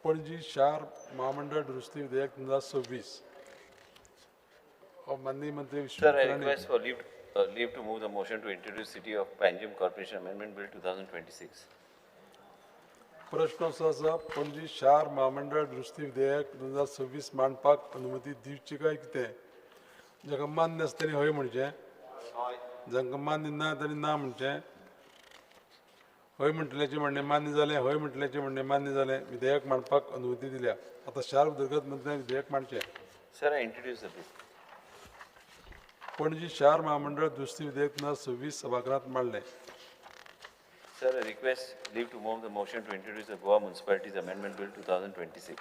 पणजी शार महामंडळ दुरुस्ती विधेयक 2026 और माननीय मंत्री Sir, I विश्व request for leave to move the motion to introduce City of Panjim Corporation Amendment Bill 2026. प्रश्न असो आसा पणजी शार महामंडळ दुरुस्ती विधेयक 2026 मांडपाक अनुमती दिवची काय कितें जाका मान्य आसा तेणी हय म्हणचें जांकां मान्य ना तेणी ना म्हणचें हय म्हटल्याचें म्हणणें मान्य जालें हय म्हटल्याचें म्हणणें मान्य जालें विधेयक मांडपाक अनुमती दिल्या आतां शार उदरगत मंत्र्यान विधेयक मांडचें Sir, I introduce the bill. Panaji शार महामंडळ दुरुस्ती विधेयक 2026 सभागृहात मांडलें Sir, I request leave to move the motion to introduce the Goa Municipalities Amendment Bill 2026.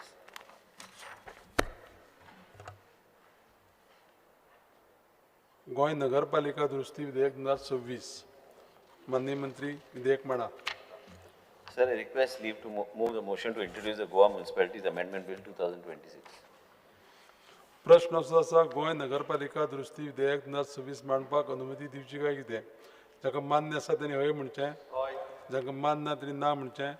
Goa नगरपालिका दुरुस्ती विधेयक 2026 माननीय मंत्री विधेयक मांडा Sir, I request leave to move the motion to introduce the Goa Municipalities Amendment Bill 2026. प्रश्न असो आसा गोंय नगरपालिका दुरुस्ती विधेयक 2026 मांडपाक अनुमती दिवची काय कितें जाका मान्य आसा तेणी हय म्हणचें जांकां मान्य ना तेणी ना म्हणचें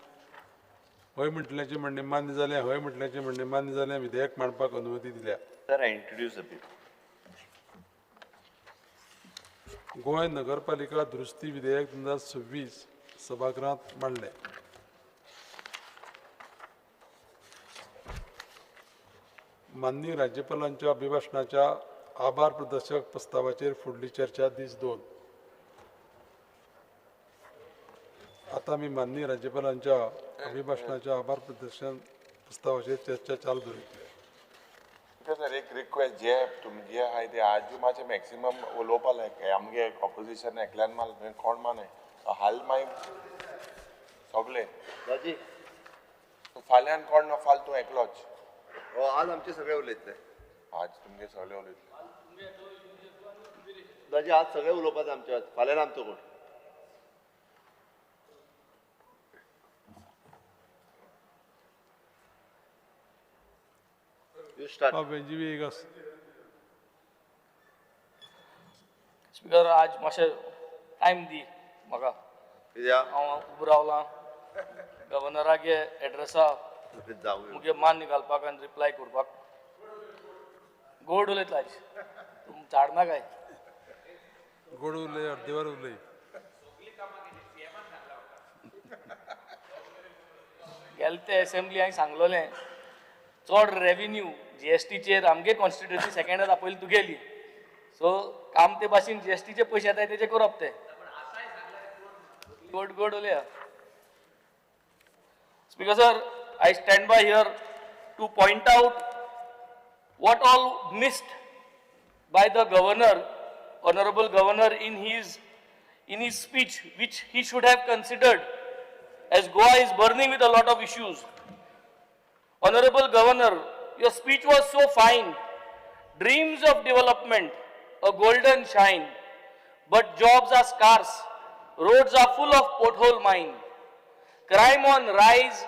हय म्हटल्याचें म्हणणें मान्य जालें हय म्हटल्याचें म्हणणें मान्य जालें विधेयक मांडपाक अनुमती दिल्या Sir, I introduce the bill. Goa नगरपालिका दुरुस्ती विधेयक 2026 सभागृहात मांडलें माननीय राज्यपालांच्या अभिभाशणाच्या आभार प्रदर्शक प्रस्तावाचेर फुडली चर्चा दीस 2 आता आमी माननीय राज्यपालांच्या अभिभाशणाच्या आभार प्रदर्शन प्रस्तावाचेर चर्चा चालू दवरतले सर एक रिक्वेस्ट जे तुमचे आहाय ते आज मातशें मॅक्सिमम उलोवपा लायक आमगे ऑपोजिशन एकल्यान माल कोण माने हाल मागीर सोगले दाजी फाल्यां कोण ना फाल तूं एकलोच हो आज आमचे सगळे उलयतले आज तुमगे सगळे उलयतले दाजी आज सगळे उलोवपाचे आमचे फाल्यां आमचो कोण यू स्टार्ट बेंजीबी एक आस स्पीकर आज मातशें टायम दी म्हाका कित्याक हांव उबो रावलां गव्हर्नरागे एड्रेसा जावं मुगे मान्य घालपाक आनी रिप्लाय करपाक गोड उलयतलो आज तुम झाडना काय गोड उलय अर्देवर उलय गेले ते असेंब्ली हांवें सांगलोलें चड रेव्हेन्यू जीएसटीचेर आमगे कॉन्स्टिट्युन्सी सेकंडात आपयली तुगेली सो काम ते भाशेन जीएसटीचे पयशे येताय तेजे करप ते गोड गोड उलया Speaker sir, I stand by here to point out what all missed by the governor, honorable governor in his speech, which he should have considered, as Goa is burning with a lot of issues. Honorable governor, your speech was so fine. Dreams of development, a golden shine, but jobs are scarce. Roads are full of pothole mine. Crime on rise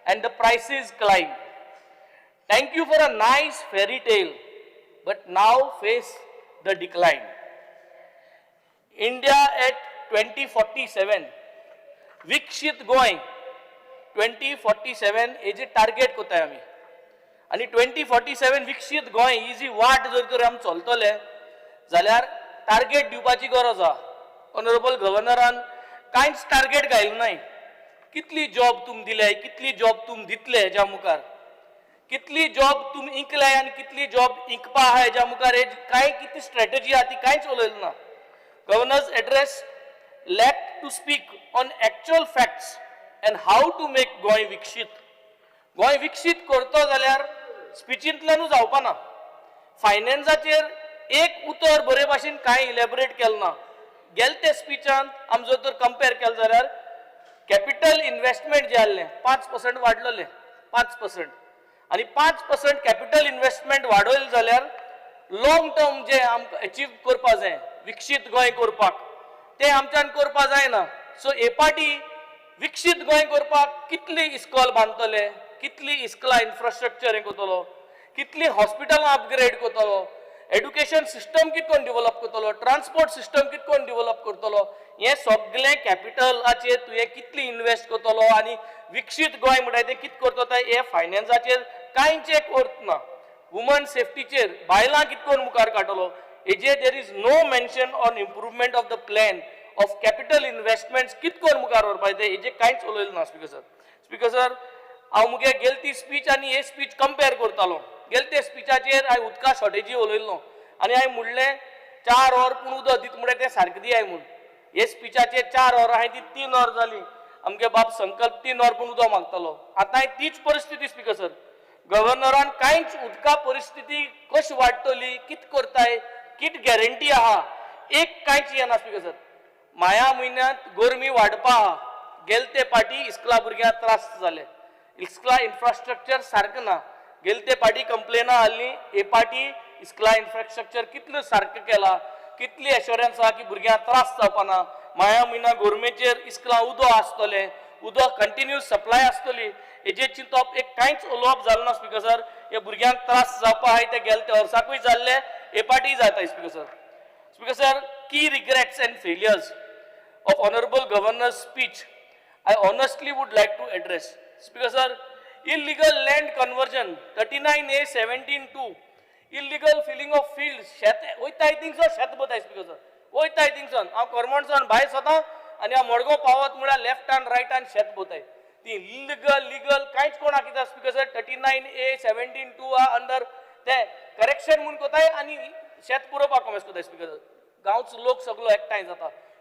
and the prices climb. Thank you for a nice fairy tale, but now face the decline. India at 2047, Vikshit Goy 2047 हेजे target कोताय आमी आनी 2047 विकसीत गोंय ही जी वाट जर तर आमी चलतले जाल्यार टार्गेट दिवपाची गरज आहा ऑनरेबल गव्हर्नरान कांयच टार्गेट घायलो नाय कितली जॉब तुम दिले कितली जॉब तुम दितले हेज्या मुखार कितली जॉब तुम इंकले आनी कितली जॉब इंकपा आहा हेज्या मुखार हे कांय कितली स्ट्रॅटेजी आहा ती कांयच उलयलो ना governor's address lack to speak on actual facts and how to make Goa विकसीत करतो जाल्यार स्पिचींतल्यानूच जावपाना फायनान्साचेर एक उतर बरे भाशेन कांय इलॅबोरेट केलें ना गेले ते स्पिचांत आमी जर तर कंपेर केलें जाल्यार कॅपिटल इन्वेस्टमेंट जे आहलें 5% वाडलेलें 5% आनी 5% कॅपिटल इन्वेस्टमेंट वाडयलें जाल्यार लॉंग टर्म जे आमकां अचीव करपा जाय विकसीत गोंय करपाक ते आमच्यान करपा जायना सो हे पाटी विकसीत गोंय करपाक कितली इस्कॉल बांदतले कितली इस्कॉला इन्फ्रास्ट्रक्चर हे करतलो कितली हॉस्पिटलां अपग्रेड करतलो एड्युकेशन सिस्टम कितकोन डेव्हलप करतलो, ट्रान्सपोर्ट सिस्टम कितकोन डेव्हलप करतलो, हे सगळे कॅपिटलाचेर तुवें कितली इन्वेस्ट करतलो आनी विकसीत गोंय म्हणटा तें कित करतलो हे फायनान्साचेर कांयचे करत ना. वुमन सेफ्टीचेर बायलां कितकोन मुखार काडटलो हेजेर there is no mention on improvement of the plan of capital investments कितकोन मुखार व्हरपाक ते हेजेर कांयच उलयलें ना. स्पीकर सर, स्पीकर सर, हांव मुगे गेल ती स्पीच आनी हे स्पीच कंपेर करतालो. गेल ते स्पिचाचेर हांवें उदका शॉर्टेजी उलयल्लो आनी हांवें म्हणलें 4 वर पूण उदक दित म्हणल्यार तें सारकें दियाय म्हूण. हे स्पिचाचेर 4 वर हांवें ती 3 वर जाली. आमगे बाब संकल्प 3 वर पूण उदक मागतालो. आतां तीच परिस्थिती स्पीकर सर. गव्हर्नरान कांयच उदका परिस्थिती कशी वाडटली, कित करताय, कित गॅरंटी आहा, एक कांयच येना स्पीकर सर. माया म्हयन्यांत गरमी वाडपा आहा. गेल ते पाटी इस्कला भुरग्यांक त्रास जाले. इस्कला इन्फ्रास्ट्रक्चर सारकें ना. गेल ते पाटी कंप्लेनां आसलीं, हे पाटी इस्कला इन्फ्रास्ट्रक्चर कितलें सारकें केलां, कितली एश्योरन्स आहा की भुरग्यांक त्रास जावपा ना. माया म्हयन्या गरमेचेर इस्कलां उदक आसतलें, उदक कंटिन्यूस सप्लाय आसतली, हेजेर चिंतप एक कांयच उलोवप जालें ना स्पीकर सर. हे भुरग्यांक त्रास जावपा आहाय ते गेल ते वर्साकूय जाल्ले, हे पाटी जाताय स्पीकर सर. स्पीकर सर, की regrets end failures of Honorable Governor's speech, I honestly would like to address. Speaker sir, illegal land conversion, 39A 17(2), illegal filling of fields, I think so, Speaker sir. I think so. I Cormonson by Sata and I Morgo Power left and right and Shet Botai. The illegal, legal, kinds Konakita Speaker sir, 39A 17(2) under the correction Munkotai and Shet Puropa Comesco Speaker sir. Gauts look Soglo act times.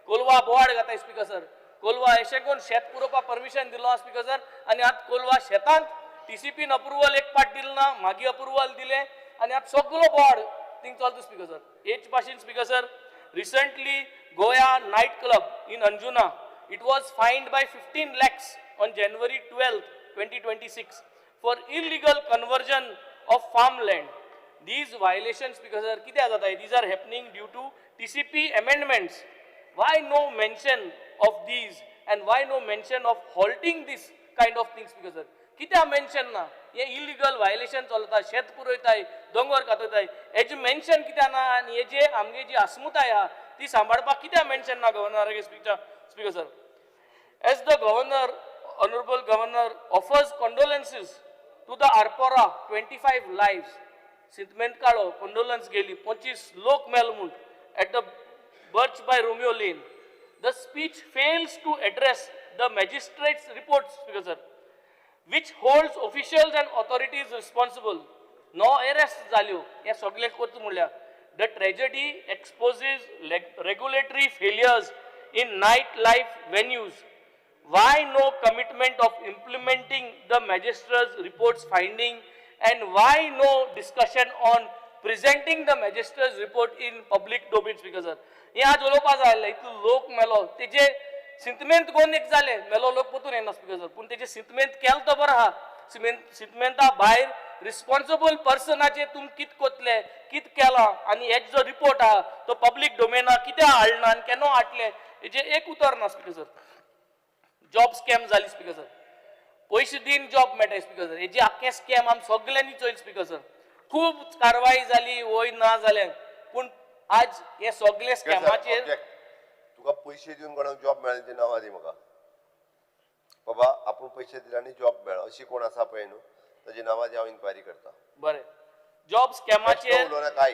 Colva बोवाड घाताय speaker sir. Colva अशें करून शेत पुरोवपाक permission दिलो speaker sir आनी आतां कोलवा शेतांत TCPन अप्रुवल एक पाट दिलें ना, मागीर अप्रुवल दिलें आनी आतां सगळो बोवाड थिंग चलता स्पीकर सर. हेच भाशेन स्पीकर सर, रिसंटली गोया night club in Anjuna, it was find by 15 lakhs on January 12, 2026 for illegal conversion of farmland. These violations speaker sir कित्याक जाताय? These are happening due to TCP amendments. Why no mention of these and why no mention of halting this kind of things because sir कित्या mention ना ये illegal violation चलता शेत पुरयताय दोंगर कातयताय हेजे mention कित्या ना आनी हेजे आमगे जी अस्मिताय आहा ती सांबाळपाक कित्या mention ना गव्हर्नराचे speaker sir. As the governor, honorable governor offers condolences to the Arpora 25 lives, Sintment काळो condolence गेली 25 लोक मेल म्हूण at the Birch by Romeo Lane. The speech fails to address the magistrate's reports, Speaker sir, which holds officials and authorities responsible. No arrests जाल्यो हे सगळे करता म्हणल्यार. The tragedy exposes regulatory failures in nightlife venues. Why no commitment of implementing the magistrate's reports finding and why no discussion on presenting the magistrate's report in public domain, Speaker sir. हे आज उलोवपा जाय इतलो लोक मेलो तेजे सिंतमेंत कोण एक जाले मेलो लोक पोतून येना स्पीकर सर. पूण तेजे सिंतमेंत केलो तो बरो आहा. सिंतमेंता भायर रिस्पॉन्सिबल पर्सनाचे तुम कित कोतले कित केला आनी हेज जो रिपोर्ट आहा तो पब्लीक डोमेना कित्याक हाडना आनी केन्ना हाडले हेजे एक उतर ना स्पीकर सर. जॉब स्कॅम जाली स्पीकर सर. पयशे दिन जॉब मेळटाय स्पीकर सर. हेजे आख्खे स्कॅम आमी सगळ्यांनी चोयले स्पीकर सर. खूब कारवाई जाली वय ना जालें पूण आज हे सगळे स्कॅमाचेर तुका पैसे दिवन कोणाक जॉब मेळ्ळे नांवां दी म्हाका. बाबा आपूण पैसे दिले आनी जॉब मेळ्ळो अशी कोण आसा पळय न्हू ताजी नांवां दी हांव इन्क्वायरी करता. बरें. जॉब स्कॅमाचेर उलोवना काय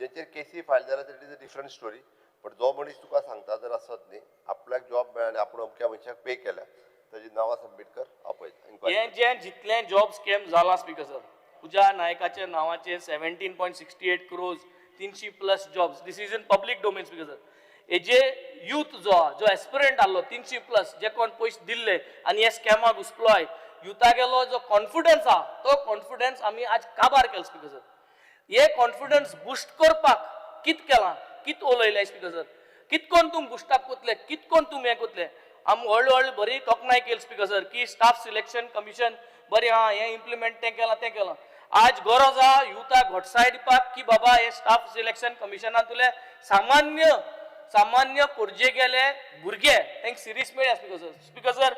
जेचेर केसी फायल जाल्यार that is a different story. But जो मनीस तुका सांगता जर आसत न्ही आपल्याक जॉब मेळ्ळा आनी आपूण अमक्या मनशाक पे केल्या ताजी नांवां सबमीट कर हांव पळयता. हे जे जितले जॉब स्कॅम जाला speaker sir Puja नायकाच्या नावाचेर 17.68 crores 300+ jobs. This is in public domain speaker sir. हेजे यूथ जो एस्पिरंट आसलो 300+ जे कोण पयशे दिल्ले आनी हे स्कॅमाक घुसलोय युथागेलो जो कॉन्फिडन्स आहा तो कॉन्फिडन्स आमी आज काबार केलो स्पीकर सर. हे कॉन्फिडन्स बुस्ट करपाक कित केलां कित उलयलें स्पीकर सर. कितकोन तुम बुस्टअप कोतले कितकोन तुम हे कोतले आमी व्हडली बरी तोखणाय केली स्पीकर सर की स्टाफ सिलेक्शन कमिशन बरें आहा हें इम्प्लिमेंट तें केलां. आज गरज आहा युथाक घोटसाय दिवपाक की बाबा हे स्टाफ सिलेक्शन कमिशनान तुले सामान्य पोरजे गेले भुरगे तांकां सिरीस मेळ्या स्पीकर सर. स्पीकर सर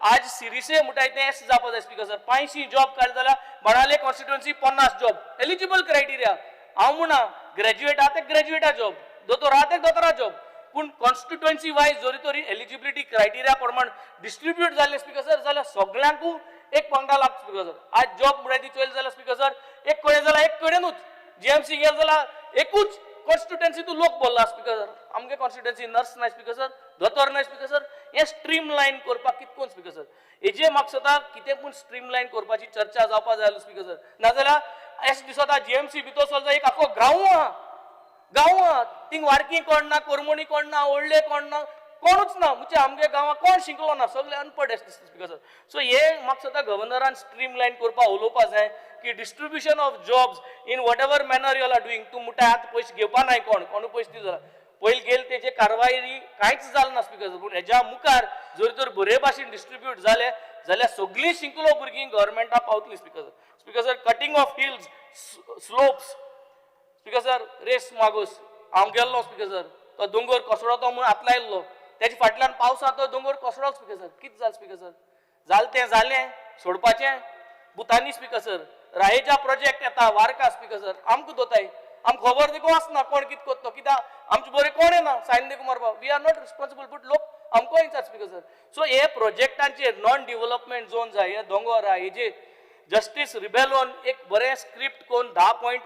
आज सिरीसे म्हणटाय तें एस जावपा जाय स्पीकर सर. 500 जॉब काड जाल्यार बाणाले कॉन्स्टिट्युएन्सी 50 जॉब एलिजिबल क्रायटेरिया हांव म्हणा ग्रॅज्युएट आहा ते ग्रॅज्युएटा जॉब, दोतोर आहा ते दोतोरा जॉब, पूण कॉन्स्टिट्युएन्सी वायज जरी तरी एलिजिबिलिटी क्रायटेरिया प्रमाण डिस्ट्रिब्यूट जाले स्पीकर सर जाल्यार सगळ्यांकू एक पंगडा लागता स्पीकर सर. आज जॉब म्हणल्यार ती चोयल जाल्यार स्पीकर सर एक कडेन जाल्यार एक कडेनूच, जीएमसी गेल जाल्यार एकूच कॉन्स्टिट्युएन्सीतून लोक बोल्ला स्पीकर सर. आमगे कॉन्स्टिट्युएन्सी नर्स नाय स्पीकर सर, दोतोर नाय स्पीकर सर. हे स्ट्रीम लायन करपाक कितकोन स्पीकर सर. हेजे म्हाका सदां कितें पूण स्ट्रीम लायन करपाची चर्चा जावपाक जाय स्पीकर सर. नाजाल्यार एस दिसता जीएमसी भितर चलता एक आखो गांव आहा, गांव आहा थिंग वारकी कोण ना, कोरमणी कोण ना, ओळ्ळे कोण ना, कोणूच ना. म्हणजे आमगे गांवांत कोण शिकलो ना, सगळे अनपड एस दिसता स्पीकर सर. सो हे म्हाका सदां गव्हर्नरान स्ट्रीम लायन करपाक उलोवपाक जाय की distribution of jobs in whatever manner you are doing. तूं म्हणटा आतां पयशे घेवपा नाय कोण पयशे दिले पयलीं गेल तेजे कारवाई कांयच जालें ना स्पीकर सर. पूण हेज्या मुखार जर तर बरे भाशेन डिस्ट्रिब्यूट जाले जाल्यार सगळीं शिकलो भुरगीं गव्हर्मेंटाक पावतलीं speaker sir. Speaker sir cutting off hills slopes speaker sir रेस मागोस हांव गेल्लो स्पीकर सर. तो दोंगर कोसळतो म्हणून आतलायल्लो, तेजे फाटल्यान पावसा तो दोंगर कोसळलो स्पीकर सर. कितें जालें स्पीकर सर. जालें तें जालें सोडपाचें भुतानी स्पीकर सर. राहेजा प्रोजेक्ट येता वारका स्पीकर सर. आमकां दोताय आमकां खबर देखून आसना कोण कितें करता, कित्याक आमचे बरें कोण येना सायन देखून मारपाक. We are not responsible but लोक आमकां इंचार स्पीकर सर. सो हे प्रोजेक्टांचेर नॉन डेव्हलपमेंट झोन जाय, हे दोंगर आहा, हेजे जस्टीस रिबेलोन एक बरें स्क्रिप्ट करून 10 पॉयंट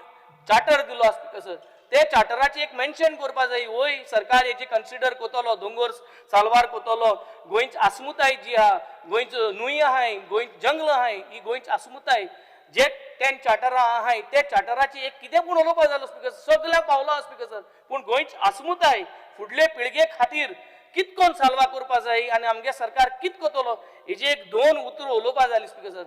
चार्टर दिलो स्पीकर सर. ते चार्टराची एक मेन्शन करपा जाय. वय सरकार हेजे कन्सिडर करतलो, दोंगर साल्वार करतलो. गोंयची आस्मुताय जी आहा, गोंयचो न्हंय आहाय, गोंयची जंगल आहाय, ही गोंयची आस्मुताय जे 10 चार्टरां आहाय ते चार्टराची एक कितें पूण उलोवपाक जालो स्पीकर सगळ्यांक पावलो स्पीकर सर. पूण गोंयची आस्मुताय फुडले पिळगे खातीर कितकोन साल्वा करपा जाय आनी आमगे सरकार कित करतलो हेजे एक 2 उतर उलोवपा जाली स्पीकर सर.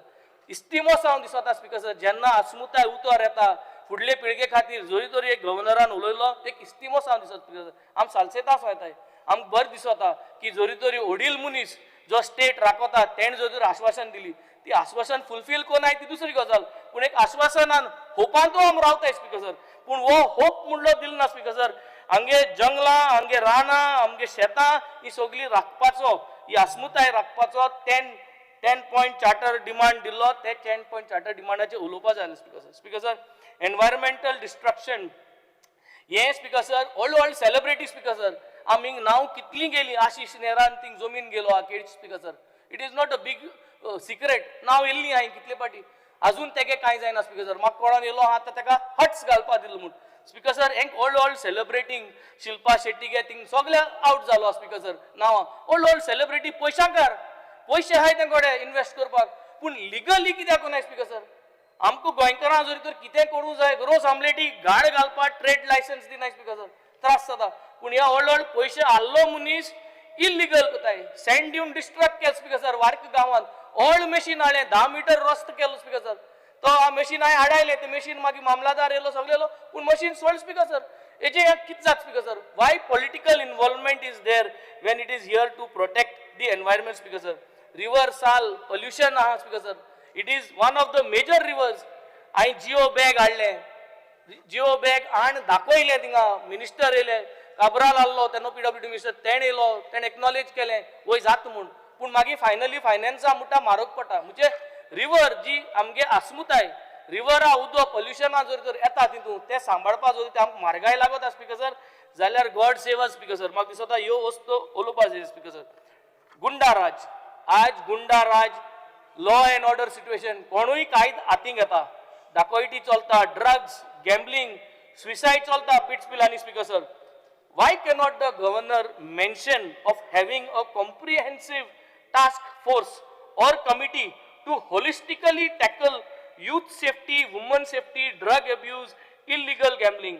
इस्तिमो जावन दिसता स्पीकर सर. जेन्ना आस्मुताय उतर येता फुडले पिळगे खातीर जरी तरी एक गव्हर्नरान उलयलो एक इस्तिमो जावन दिसता स्पीकर सर. आम सालसेतास वयताय, आमकां बरें दिसता की जरी तरी वडील मनीस जो स्टेट राखता तेणें जर तर आश्वासन दिली ती आश्वासन फुलफील कोनाय ती दुसरी गजाल. पूण एक आश्वासनान होपांतू आम रावताय स्पीकर सर. पूण हो होप म्हणलो दिलो ना स्पीकर सर. आमगे जंगलां, आमगे रानां, आमगे शेतां ही सगळीं राखपाचो, ही आस्मुताय राखपाचो 10 पॉयंट चार्टर डिमांड दिल्लो. ते 10 पॉयंट चार्टर डिमांडाचेर उलोवपा जाय speaker sir. Speaker sir environmental destruction हे स्पीकर सर व्हडले सेलिब्रिटी स्पीकर सर. आमी नांव कितलीं गेलीं आशिश नेरान थिंग जमीन गेलो आकेड speaker sir. It is not a big secret. नांव येयल्लीं हांवें कितले फाटी अजून तेगे कांय जायना स्पीकर सर. म्हाका कोणान येयलो आहा ताका हट्स घालपा दिलो म्हूण स्पीकर सर. हेंक व्हडले सेलिब्रेटींग शिल्पा शेट्टी गे थिंग सगळे आउट जालो स्पीकर सर. नांवां व्हडले सेलिब्रिटी पयशांकार, पयशे आहाय तेंकोडे इन्वेस्ट करपाक, पूण लिगली कित्याक कोनाय स्पीकर सर. आमकां गोंयकारां जरी तर कितें करूं जाय रोस आमलेटी गाड घालपाक ट्रेड लायसन्स दिनाय स्पीकर सर. त्रास जाता. पूण ह्या व्हडले पयशे हाडलो मनीस इल्लिगल कोताय. सँड ड्यून डिस्ट्रक्ट केलो स्पीकर सर. वार्क गांवांत व्हडलें मशीन हाडलें 10 मीटर रस्तो केलो स्पीकर सर. तो मशीन हांवें हाडायलें ते मशीन मागीर मामलादार येयलो सगळे येयलो पूण मशीन सोड स्पीकर सर. हेजे कितें जाता speaker sir. Why political involvement is there when it is here to protect the environment speaker sir. River Sal pollution आहा speaker sir. It is one of the major rivers. हांवें geo bag हाडलें, Jio bag हाडून दाखयलें थिंगा. Minister येयले, काबराल आहलो तेन्ना PWD minister, तेणें येयलो, तेणें एक्नॉलेज केलें वय जाता म्हूण. पूण मागीर फायनली फायनान्सा मुठा म्हारग पडटा. म्हणजे रिवर जी आमगे आस्मुताय रिवरा उदक पोल्युशना जर तर येता तितून ते सांबाळपा जर ते आमकां म्हारगाय लागता स्पीकर सर जाल्यार God save us speaker sir. म्हाका दिसता ह्यो वस्तू उलोवपा जाय स्पीकर सर. गुंडाराज, आज गुंडाराज, लॉ एंड ऑर्डर सिट्युएशन कोणूय कायद हातींक येता. दाकोयटी चलता, ड्रग्स, गॅम्बलिंग, सुसायड चलता पिट्स पिलांनी speaker sir. Why cannot the governor mention of having a comprehensive task force or committee to holistically tackle youth safety, women safety, drug abuse, illegal gambling?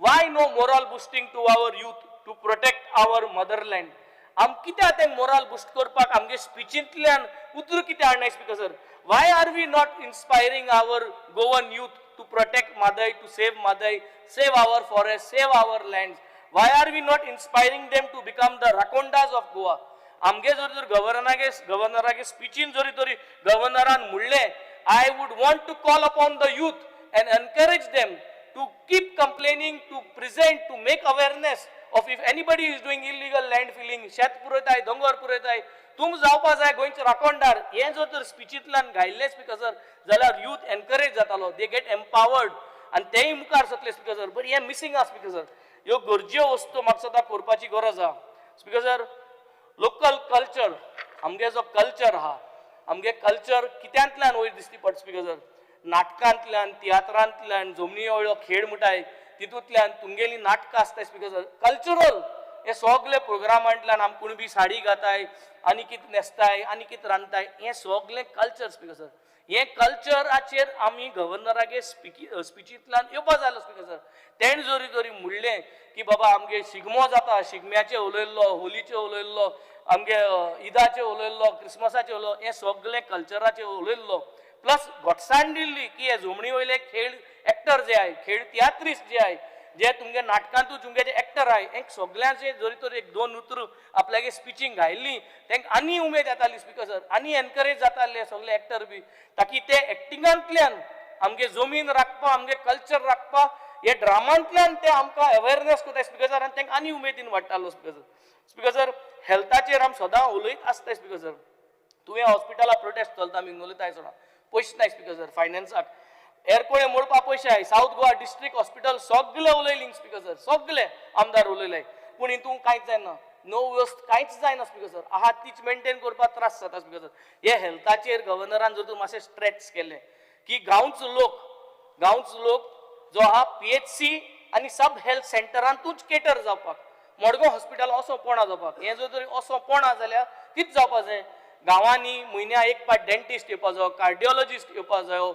Why no moral boosting to our youth to protect our motherland? आम कित्या ते moral boost करपाक आमगे स्पीचींतल्यान उतर कित्या हाडनाय speaker sir. Why are we not inspiring our Goan youth to protect Madai, to save Madai, save our forests, save our lands? Why are we not inspiring them to become the Rakondas of Goa? आमगे जर तर गव्हर्नरागे स्पीचीन जरी तरी गव्हर्नरान म्हणलें, I would want to call upon the youth and encourage them to keep complaining, to present, to make awareness of if anybody is doing illegal land filling, शेत पुरयताय, दोंगर पुरयताय, तुम जावपा जाय गोंयचे राखणदार. हें जर तर स्पीचींतल्यान घायल्लें स्पीकर सर जाल्यार youth encourage जातालो. They get empowered आनी तेय मुखार सरतले स्पीकर सर बट हे मिसींग आहा स्पीकर सर ह्यो गरज्यो वस्तू म्हाका सदां करपाची गरज आहा स्पीकर सर लोकल कल्चर आमगे जो कल्चर आहा आमगे कल्चर कित्यांतल्यान वयर दिसती पडटा स्पीकर सर नाटकांतल्यान तियात्रांतल्यान जमनी वळ्यो खेळ म्हणटाय तितूंतल्यान तुमगेली नाटकां आसताय स्पीकर सर कल्चरल हे सगळे प्रोग्रामांतल्यान आमी कुणबी साडी घाताय आनी कितें न्हेसताय आनी कितें रांदताय हे सगळे कल्चर स्पीकर सर हे कल्चराचेर आमी गव्हर्नरागे स्पिचींतल्यान येवपा जाय स्पीकर सर तेणे जोरी जोरी म्हणलें की बाबा आमगे शिगमो जाता शिगम्याचेर उलयल्लो होलीचेर उलयल्लो आमगे ईदाचेर उलयल्लो क्रिसमसाचेर उलयल्लो हे सगळे कल्चराचेर उलयल्लो प्लस घोटसाण दिल्ली की हे जमनी वयले खेळ एक्टर जे आहाय खेळ तियात्रिस्ट जे आहाय जे तुमगे नाटकांतू तुमगे जे एक्टर आहाय हे सगळ्यांचे जरी तर एक दोन उतर आपल्यागे स्पिचींग घायल्ली तांकां आनी उमेद येताली स्पीकर सर आनी एनकरेज जाताले सगळे एक्टर बी ताकी ते एक्टिंगांतल्यान आमगे जमीन राखपा आमगे कल्चर राखपा हे ड्रामांतल्यान ते आमकां अवेरनेस करता स्पीकर सर आनी तांकां आनी उमेदीन वाडटालो स्पीकर सर हेल्थाचेर आमी सदां उलयत आसता स्पीकर सर तुवें हॉस्पिटला प्रोटेस्ट चलता आमी उलयताय सदां पयशे नाय स्पीकर सर फायनान्साक एअरपोर्ट मोडपा पयशे आहाय साऊथ गोवा डिस्ट्रिक्ट हॉस्पिटल सगळे उलयली स्पीकर सर सगळे आमदार उलयले पूण हितून कांयच जायना नो व्यवस्थ कांयच जायना स्पीकर सर आहा तीच मेंटेन करपाक त्रास जाता स्पीकर सर हे हेल्थाचेर गव्हर्नरान जर तूं मातशें स्ट्रेच केलें की गांवचो लोक जो आहा PHC आनी सब हेल्थ सेंटरांतूच केटर जावपाक मडगांव हॉस्पिटल असो पोणा जावपाक हे जर तरी असो पोणा जाल्यार कितें जावपाक जाय गांवांनी म्हयन्या एक पाट डेंटिस्ट येवपा जायो कार्डिओलॉजिस्ट येवपा जायो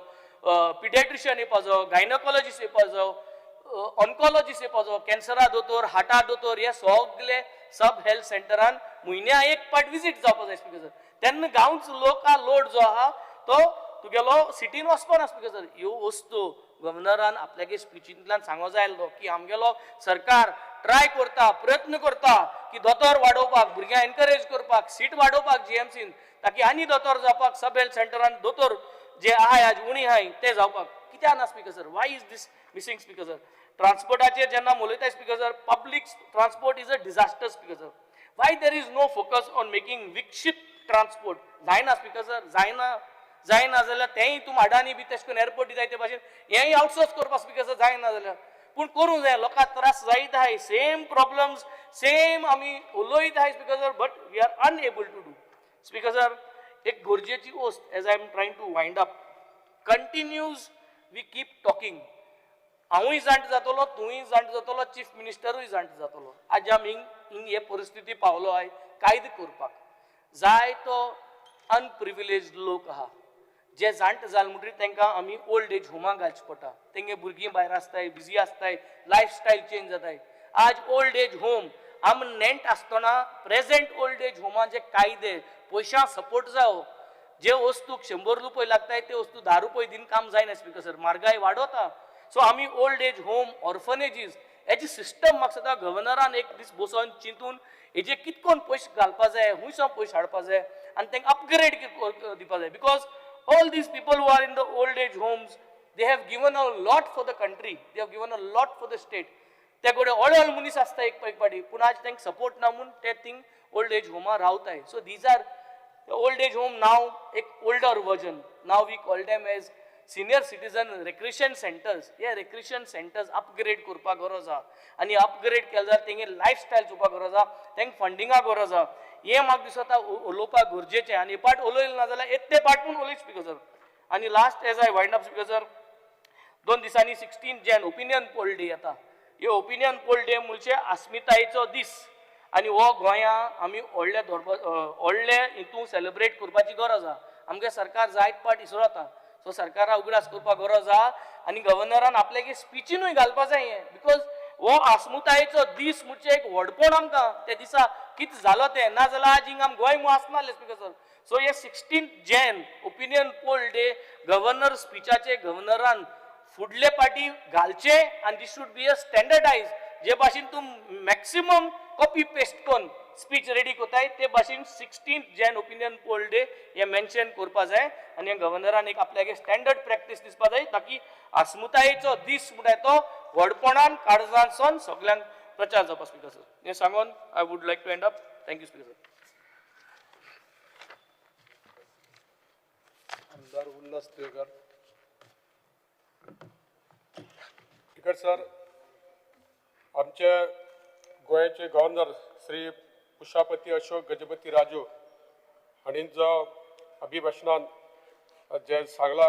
पिडियाट्रिशियन येवपा जायो गायनोकॉलॉजिस्ट येवपा जायो ऑन्कॉलॉजिस्ट येवपा जायो कॅन्सरा दोतोर हार्टा दोतोर हे सगळे सब हेल्थ सेंटरान म्हयन्या एक पाट विजीट जावपा जाय स्पीकर सर तेन्ना गांवचो लोका लोड जो आहा तो तुगेलो सिटीन वचपाना स्पीकर सर ह्यो वस्तू गव्हर्नरान आपल्यागे स्पिचींतल्यान सांगो जाय आसलो की आमगेलो सरकार ट्राय करता प्रयत्न करता की दोतोर वाडोवपाक भुरग्यां एनकरेज करपाक सीट वाडोवपाक GMCन ताकी आनी दोतोर जावपाक सब हेल्थ सेंटरान दोतोर जे आहाय आज उणी आहाय ते जावपाक कित्याक ना speaker sir why is this missing speaker sir ट्रान्सपोर्टाचेर जेन्ना उलयताय speaker sir public transport is a disaster speaker sir why there is no focus on making विकसीत ट्रान्सपोर्ट जायना स्पीकर सर जायना जाल्यार तेंय तूं अडानी बी तेश करून एअरपोर्ट दिताय ते भाशेन हेंय आउटसोर्स करपाक स्पीकर सर जायना जाल्यार पूण करूंक जाय लोकांक त्रास जायत आहाय सेम प्रॉब्लम्स सेम आमी उलयत आहाय speaker sir but we are unable to do speaker sir एक गरजेची गोष्ट as I am trying to wind up continues we keep talking हांवूय जाण्ट जातलो तूंय जाण्ट जातलो चीफ मिनिस्टरूय जाण्ट जातलो आज आमी हिंग हे परिस्थिती पावलो आहाय कायदे करपाक जाय तो अनप्रिविलेज लोक आहा जे जाण्ट जाल म्हणटरी तांकां आमी ओल्ड एज होमाक घालचें पडटा तेंगे भुरगीं भायर आसताय बिजी आसताय लायफस्टायल चेंज जाताय आज ओल्ड एज होम आमी नेंट आसतना प्रेझेंट ओल्ड एज होमान जे कायदे पयशां सपोर्ट जावो जे वस्तूक 100 रुपये लागताय ते वस्तू 10 रुपये दिन काम जायना स्पीकर सर म्हारगाय वाडवता सो आमी ओल्ड एज होम ऑर्फनेजीस हेची सिस्टम म्हाका सदां गव्हर्नरान एक दीस बसोन चिंतून हेजे कितकोन पयशे घालपा जाय हुंयसर पयशे हाडपा जाय आनी तांकां अपग्रेड दिवपा जाय because all these people who are in the old age homes they have given a lot for the country they have given a lot for the state ते गोडे ऑल मनीस आसता एक पाटी पूण आज तांकां सपोर्ट ना म्हणून ते थिंग ओल्ड एज होमा रावताय so these are old age home नाव एक ओल्डर वर्जन नाव we call them as senior citizen recreation centres हे रेक्रिएशन सेंटर्स अपग्रेड करपाक गरज आहा आनी अपग्रेड केले जाल्यार तेंगे लायफस्टायल चोवपाक गरज आहा तांकां फंडिंगा गरज आहा हे म्हाका दिसता उलोवपाक गरजेचें आनी हे पाट उलयलें ना जाल्यार येते पाट पूण उलय स्पीकर सर आनी last as I wind up speaker sir 2 दिसांनी 16 जॅन ओपिनियन पोल डे येता हे ओपिनियन पोल डे म्हणजे अस्मितायेचो दीस आनी हो गोंयां आमी व्हडले हितून सेलिब्रेट करपाची गरज आहा आमगे सरकार जायत पाट इसरता सो सरकारा उगडास करपाक गरज आहा आनी गव्हर्नरान आपल्यागे स्पिचीनूय घालपाक जाय हें बिकॉज हो अस्मितायेचो दीस म्हणजे एक व्हडपण आमकां ते दिसा कितें जालो तें ना जाल्यार आज हिंग आमी गोंय मू आसनासलें स्पीकर सर सो हे 16 Jan opinion poll day governor स्पिचाचे गव्हर्नरान फुडले पाटी घालचे आनी दीस शूड बी अ स्टँडर्डायज जे भाशेन तूं मॅक्सिमम कॉपी पेस्ट करून स्पीच रेडी कोताय ते भाशेन 16 जॅन ओपिनियन पोल डे हे मेन्शन करपा जाय आनी गव्हर्नरान एक आपल्यागे स्टँडर्ड प्रॅक्टीस दिसपा जाय ताकी अस्मितायेचो दीस म्हणटा तो व्हडपणान काळजांतसून सगळ्यांक प्रचार जावपा स्पीकर सर हें सांगून I would like to end up thank you speaker sir आमदार उल्हास त्रेकर स्पीकर सर, आमचे गोंयचे गव्हर्नर श्री कुशापती अशोक गजपती राजू हांणी जो अभिभाशणान जे सांगला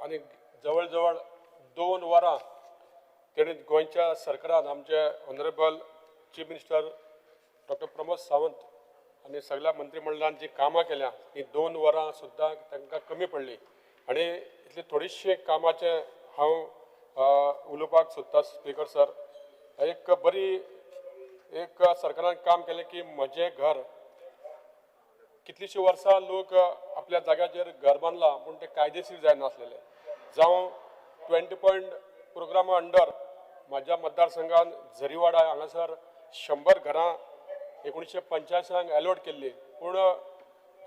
आनी जवळ जवळ 2 वरां तेणें गोंयच्या सरकारान आमचे honourable chief minister doctor Pramod Sawant आनी सगळ्या मंत्रिमंडळान जी कामां केल्या ती 2 वरां सुद्दां तांकां कमी पडली आनी इतली थोडीशी कामाचे हांव उलोवपाक सोदता स्पीकर सर. एक बरी एक सरकारान काम केलें की म्हजें घर. कितलीशीं वर्सां लोक आपल्या जाग्याचेर घर बांदलां पूण ते कायदेशीर जायनासलेले. जावं 20 पॉयंट प्रोग्रामा अंडर म्हाज्या मतदारसंघान झरीवाडा हांगासर 100 घरां 1985 अलॉट केल्ली पूण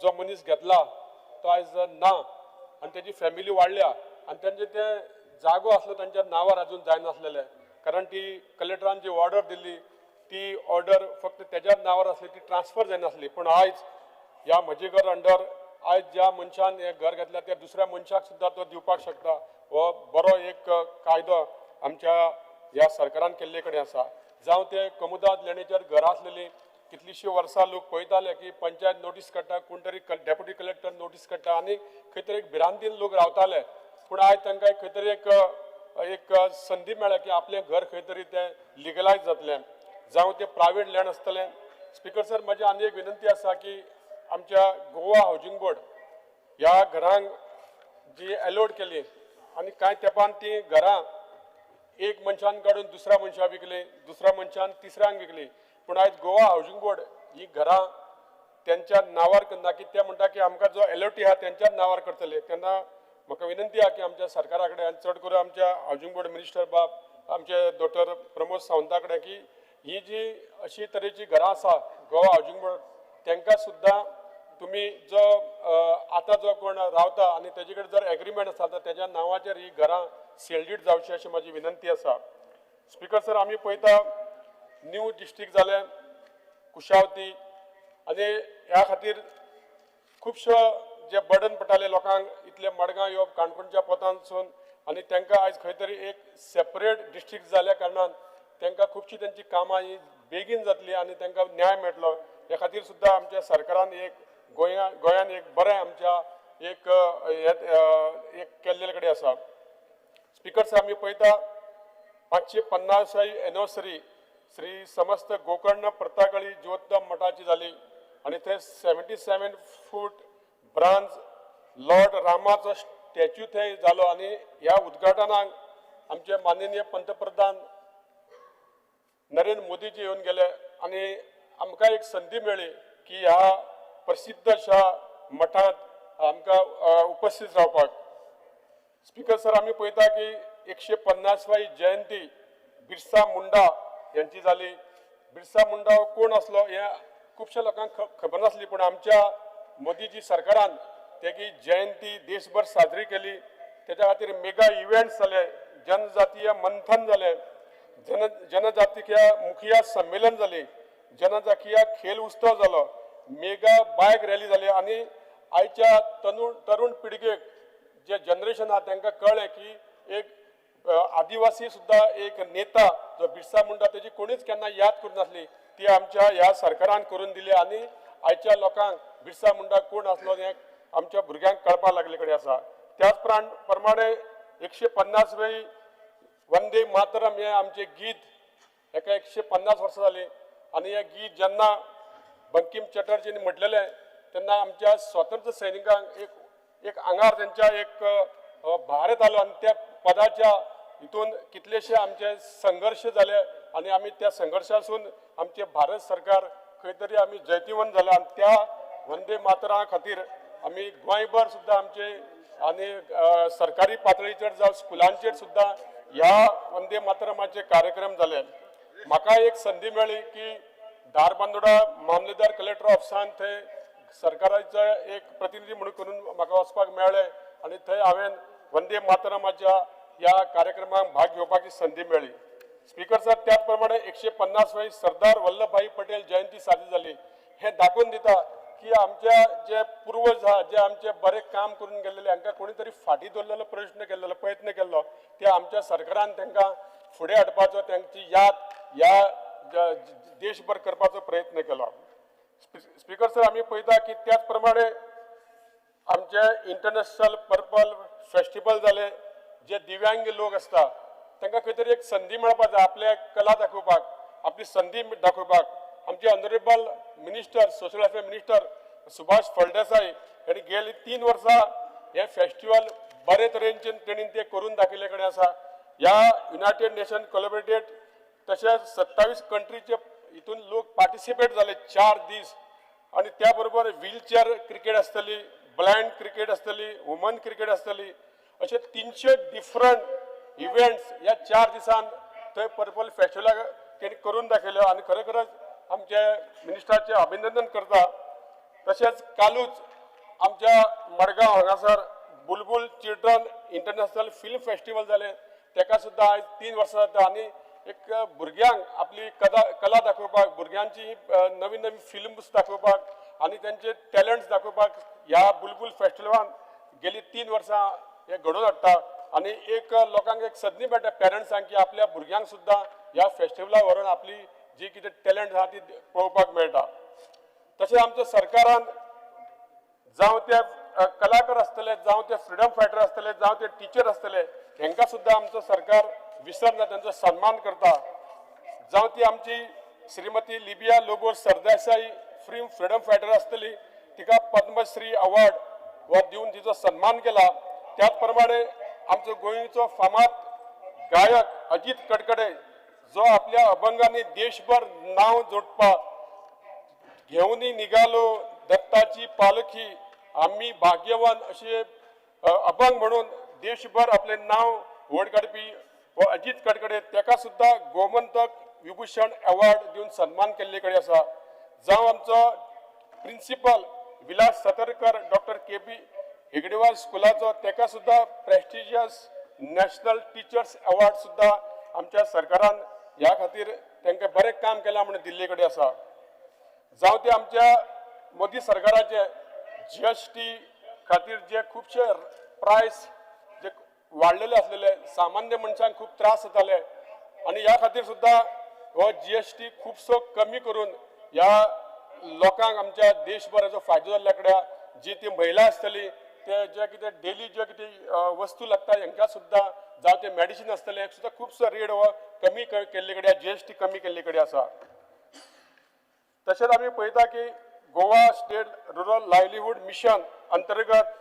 जो मनीस घेतला तो आयज ना आनी तेजी फॅमिली वाडल्या आनी तेंचे ते जागो आसलो तांच्या नांवार अजून जायनासलेले कारण ती कलेक्टरान जी ऑर्डर दिल्ली ती ऑर्डर फक्त तेज्याच नांवार आसली ती ट्रान्सफर जायनासली. पूण आयज ह्या म्हजे घर अंडर आयज ज्या मनशान हें घर घेतल्या त्या दुसऱ्या मनशाक सुद्दां तो दिवपाक शकता. हो बरो एक कायदो आमच्या ह्या सरकारान केल्ले कडेन आसा. जावं ते कमुदाद लेणेचेर घरां आसलेलीं कितलींशीं वर्सां लोक पळयताले की पंचायत नोटीस काडटा कोण तरी डेप्युटी कलेक्टर नोटीस काडटा आनी खंय तरी एक भिरांतीन लोक रावताले. पूण आयज तांकां खंय तरी एक संदी मेळ्ळ्या की आपलें घर खंय तरी तें लिगलायज जातलें. जावं ते प्रायवेट लँड आसतलें. स्पीकर सर, म्हाजी आनी एक विनंती आसा की आमच्या गोवा हावजींग बोर्ड ह्या घरांक जी अलॉट केली आनी कांय तेंपान ती घरां एक मनशान काडून दुसऱ्या मनशाक विकली, दुसऱ्या मनशान तिसऱ्यांक विकली. पूण आयज गोवा हावजींग बोर्ड ही घरां त्यांच्या नांवार करना की ते म्हणटा की आमकां जो अलॉटी आहा तेंच्याच नांवार करतले. तेन्ना म्हाका विनंती आहा की आमच्या सरकारा कडेन आनी चड करून आमच्या हावजींग बोर्ड मिनिस्टर बाब आमचे डॉक्टर प्रमोद सावंता कडेन की ही जी अशी तरेची घरां आसा गोवा हावजींग बोर्ड तांकां सुद्दां तुमी जो आतां जो कोण रावता आनी तेजे कडेन जर एग्रीमेंट आसा तर तेज्या नांवाचेर ही घरां सेल्डीड जावची अशी म्हाजी विनंती आसा. स्पीकर सर, आमी पळयता न्यू डिस्ट्रिक्ट जाले कुशावती आनी ह्या खातीर खुबश्यो जे बर्डन पडटाले लोकांक इतले मडगांव येवप काणकोणच्या पोतांसून आनी तांकां आयज खंय तरी एक सेपरेट डिस्ट्रिक्ट जाल्या कारणान तांकां खुबशीं तेंची कामां ही बेगीन जातली आनी तांकां न्याय मेळटलो. ह्या खातीर सुद्दां आमच्या सरकारान एक गोंयान एक बरें आमच्या एक केल्ले कडेन आसा. स्पीकर सर, आमी पळयता 550वी एनिवर्सरी श्री समस्त गोकर्ण प्रताकळी ज्योतम मठाची जाली आनी थंय 77 फूट ब्रांज लॉर्ड रामाचो स्टॅच्यू थंय जालो आनी ह्या उद्घाटनाक आमचे माननीय पंतप्रधान नरेंद्र मोदीजी येवन गेले आनी आमकां एक संदी मेळ्ळी की ह्या प्रसिद्ध अशा मठांत आमकां उपस्थित रावपाक. स्पीकर सर, आमी पळयता की 150वी जयंती बिरसा मुंडा यांची जाली. बिरसा मुंडा हो कोण असलो हे खुबश्या लोकांक खबर नासली पूण आमच्या मोदीजी सरकारान तेजी जयंती देशभर साजरी केली. तेच्या खातीर मेगा इव्हेंट्स जाले, जनजातीय मंथन जालें, जनजातीय मुखिया संमेलन जाली, जनजातीय खेळ उत्सव जालो, मेगा बायक रॅली जाली आनी आयच्या तरुण पिळगेक जे जनरेशन आहा तांकां कळ्ळें की एक आदिवासी सुद्दां एक नेता जो बिरसा मुंडा तेजी कोणीच केन्ना याद करूं नासली ती आमच्या ह्या सरकारान करून दिली आनी आयच्या लोकांक बिरसा मुंडा कोण आसलो हें आमच्या भुरग्यांक कळपाक लागले कडेन आसा. त्याच प्रमाणे 150वी वंदे मातरम हें आमचें गीत हेका 150 वर्सां जालीं आनी हें गीत जेन्ना बंकीम चटर्जीन म्हटलेलें तेन्ना आमच्या स्वातंत्र्य सैनिकांक एक आंगार तेंच्या एक भार येतालो आनी त्या पदाच्या हितून कितलेशे आमचे संघर्श जाले आनी आमी त्या संघर्शासून आमचे भारत सरकार खंय तरी आमी जैतिवंत जाले आनी त्या वंदे मातरा खातीर आमी गोंयभर सुद्दां आमचे आनी सरकारी पातळीचेर जावं स्कुलांचेर सुद्दां ह्या वंदे मातरमाचे कार्यक्रम जाले. म्हाका एक संदी मेळ्ळी की धारबांदोडा मामलेदार कलेक्टर ऑफिसान थंय सरकाराचो एक प्रतिनिधी म्हणून करून म्हाका वचपाक मेळ्ळें आनी थंय हांवें वंदे मातरमाच्या ह्या कार्यक्रमाक भाग घेवपाची संदी मेळ्ळी. स्पीकर सर, त्याच प्रमाणे 150वी सरदार वल्लभभाई पटेल जयंती साजरी जाली. हे दाखोवन दिता की आमच्या जे पूर्वज आहा जे आमचे बरें काम करून गेल्लेले हांकां कोणी तरी फाटीं दवरलेलो प्रयत्न केल्लो ते आमच्या सरकारान तांकां फुडें हाडपाचो त्यांची याद ह्या देशभर करपाचो प्रयत्न केलो. स्पीकर सर, आमी पळयता की त्याच प्रमाणे आमचे इंटरनॅशनल पर्पल फेस्टिवल जाले. जे दिव्यांग लोक असता तांकां खंय तरी एक संदी मेळपाक जाय आपले कला दाखोवपाक, आपली संदी दाखोवपाक. आमचे honourable minister, social welfare minister Subhash Phaldesai यांनी गेली 3 वर्सां हे फेस्टिवल बरे तरेन तेणीन ते करून दाखयले कडेन आसा. ह्या युनायटेड नेशन कोलॅबोरेटेड तशेंच 27 कंट्रीचे हितून लोक पार्टिसिपेट जाले 4 दीस. आणि त्या बरोबर व्हीलचेअर क्रिकेट आसतली, ब्लायंड क्रिकेट आसतली, वुमन क्रिकेट आसतली, अशे 300 डिफरंट इव्हेंट्स ह्या 4 दिसान थंय पर्पल फेस्टिवलाक तेणी करून दाखयल्यो. आनी खरोखरच आमचे मिनिस्टराचें अभिनंदन करता. तशेंच कालूच आमच्या मडगांव हांगासर बुलबुल चिल्ड्रन इंटरनॅशनल फिल्म फेस्टिवल जालें. तेका सुद्दां आयज 3 वर्सां जाता. आनी एक भुरग्यांक आपली कला दाखोवपाक, भुरग्यांची नवीन नवीन फिल्म्स दाखोवपाक आनी त्यांचे टॅलंट्स दाखोवपाक ह्या बुलबुल फेस्टिवलान गेली 3 वर्सां हे घडोवन हाडटा. आनी एक लोकांक एक संदी मेळटा पेरंट्सांक की आपल्या भुरग्यांक सुद्दां ह्या फेस्टिवलाक व्हरून आपली जी कितें टॅलंट आहा ती पळोवपाक मेळटा. तशेंच आमच्या सरकारान जावं ते कलाकार आसतले, जावं ते फ्रिडम फायटर आसतले, जावं ते टिचर आसतले, हेंकां सुद्दां आमचो सरकार विसरना, त्यांचो सन्मान करता. जावं ती आमची श्रीमती लिबिया लोबो सरदेसाई फ्रीडम फायटर आसतली, तिका पद्मश्री अवॉर्ड हो दिवन तिचो सन्मान केला. त्याच प्रमाणे आमचो गोंयचो फामाद गायक अजित कडकडे, जो आपल्या अभंगांनी देशभर नांव जोडपाक घेऊन निघालो दत्ताची पालखी, आम्ही भाग्यवान असे अभंग म्हणून देशभर आपले नाव व्हड काडपी व अजित कडकडे, तेका सुद्धा गोमंतक विभूषण अवॉर्ड दिवन सन्मान केल्ले कडेन आसा. जावं आमचो principal Vilas Satarkar doctor KP हेगडेवार स्कुलाचो, तेका सुद्धा प्रेस्टिजियस नॅशनल टिचर्स अवॉर्ड सुद्धा आमच्या सरकारान ह्या खातीर तांकां बरें काम केलां म्हणून दिल्ले कडेन आसा. जावं ते आमच्या मोदी सरकाराचे GST खातीर जे खुबशे प्रायस जे वाडलेले आसलेले, सामान्य मनशांक खूब त्रास जाताले आनी ह्या खातीर सुद्धा हो GST खुबसो कमी करून ह्या लोकांक आमच्या देशभराचो फायदो जाल्ल्या कडे जी ती महिला आसतली, ते जे कितें डेली जे कितें वस्तू लागता हांकां सुद्धा, जावं ते मेडिसीन आसतले हांकां सुद्धा खुबसो रेट हो कमी केल्ले कडेन, GST कमी केल्ले कडेन आसा. तशेंच आमी पळयता की Goa state rural livelihood mission अंतर्गत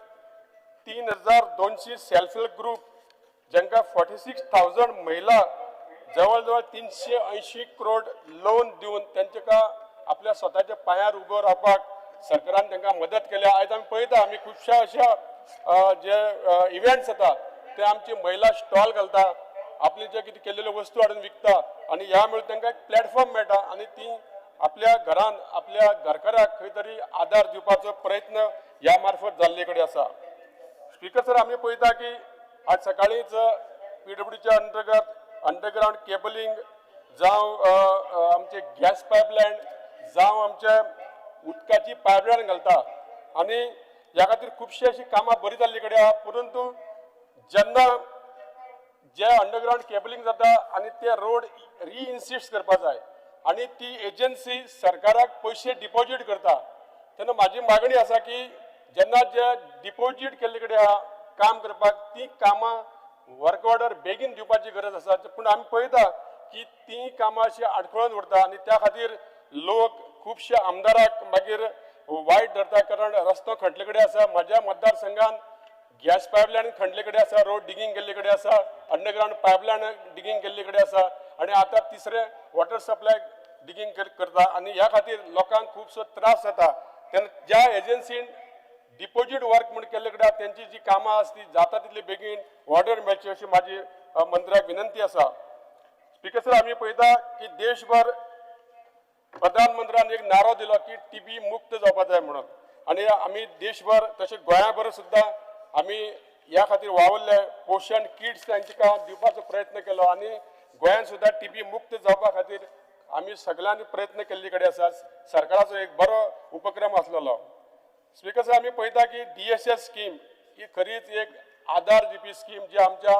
3200 सेल्फ हेल्प ग्रुप, जांकां 46,000 महिला जवळ जवळ 380 करोड लोन दिवन तांकां आपल्या स्वताच्या पांयार उबो रावपाक सरकारान तांकां मदत केल्या. आयज आमी पळयता आमी खुबशा अशा जे इव्हेंट्स जाता ते आमची महिला स्टॉल घालता, आपले जे कितें केल्लेल्यो वस्तू हाडून विकता आनी ह्या मेळून तांकां एक प्लॅटफॉर्म मेळटा आनी ती आपल्या घरान आपल्या घरकाराक खंय तरी आदार दिवपाचो प्रयत्न ह्या मार्फत जाल्ले कडेन आसा. स्पीकर सर, आमी पळयता की आज सकाळीच PWDच्या अंतर्गत अंडरग्राउंड केबलिंग, जावं आमचे गॅस पायपलायन, जावं आमचे उदकाची पायपलायन घालता आनी ह्या खातीर खुबशी अशी कामां बरी जाल्ली कडेन आहा. परंतु जेन्ना जे अंडरग्राउंड केबलिंग जाता आनी ते रोड रिइन्सिस्ट करपा जाय आनी ती एजन्सी सरकाराक पयशे डिपॉझिट करता, तेन्ना म्हाजी मागणी आसा की जेन्ना जे डिपॉझिट केल्ले कडेन आहा काम करपाक, ती कामां वर्क ऑर्डर बेगीन दिवपाची गरज आसा. पूण आमी पळयता की ती कामां अशी आडखळून उरता आनी त्या खातीर लोक खुबशे आमदाराक मागीर वायट धरता, कारण रस्तो खणले कडेन आसा. म्हज्या मतदारसंघान गॅस पायपलायन खणले कडेन आसा, रोड डिगींग केल्ले कडेन आसा, अंडरग्राउंड पायपलायन डिगींग केल्ले कडेन आसा आनी आतां तिसरे वॉटर सप्लाय डिगींग करता आनी ह्या खातीर लोकांक खुबसो त्रास जाता. तेन्ना ज्या एजन्सीन डिपॉझिट वर्क म्हणून केल्ले कडेन त्यांची जी कामां आसा ती जाता तितली बेगीन ऑर्डर मेळची अशी म्हाजी मंत्र्याक विनंती आसा. स्पीकर सर, आमी पळयता की देशभर प्रधानमंत्र्यान एक नारो दिलो की TB मुक्त जावपा जाय म्हणून आनी आमी देशभर तशें गोंयाभर सुद्दां आमी ह्या खातीर वावरले. पोषण किट्स तांकां दिवपाचो प्रयत्न केलो आनी गोंयांत सुद्दां TB मुक्त जावपा खातीर आमी सगळ्यांनी प्रयत्न केल्ले कडेन आसा. सरकाराचो एक बरो उपक्रम आसलेलो. स्पीकर सर, आमी पळयता की DSS स्कीम ही खरीच एक आदार दिवपी स्कीम जी आमच्या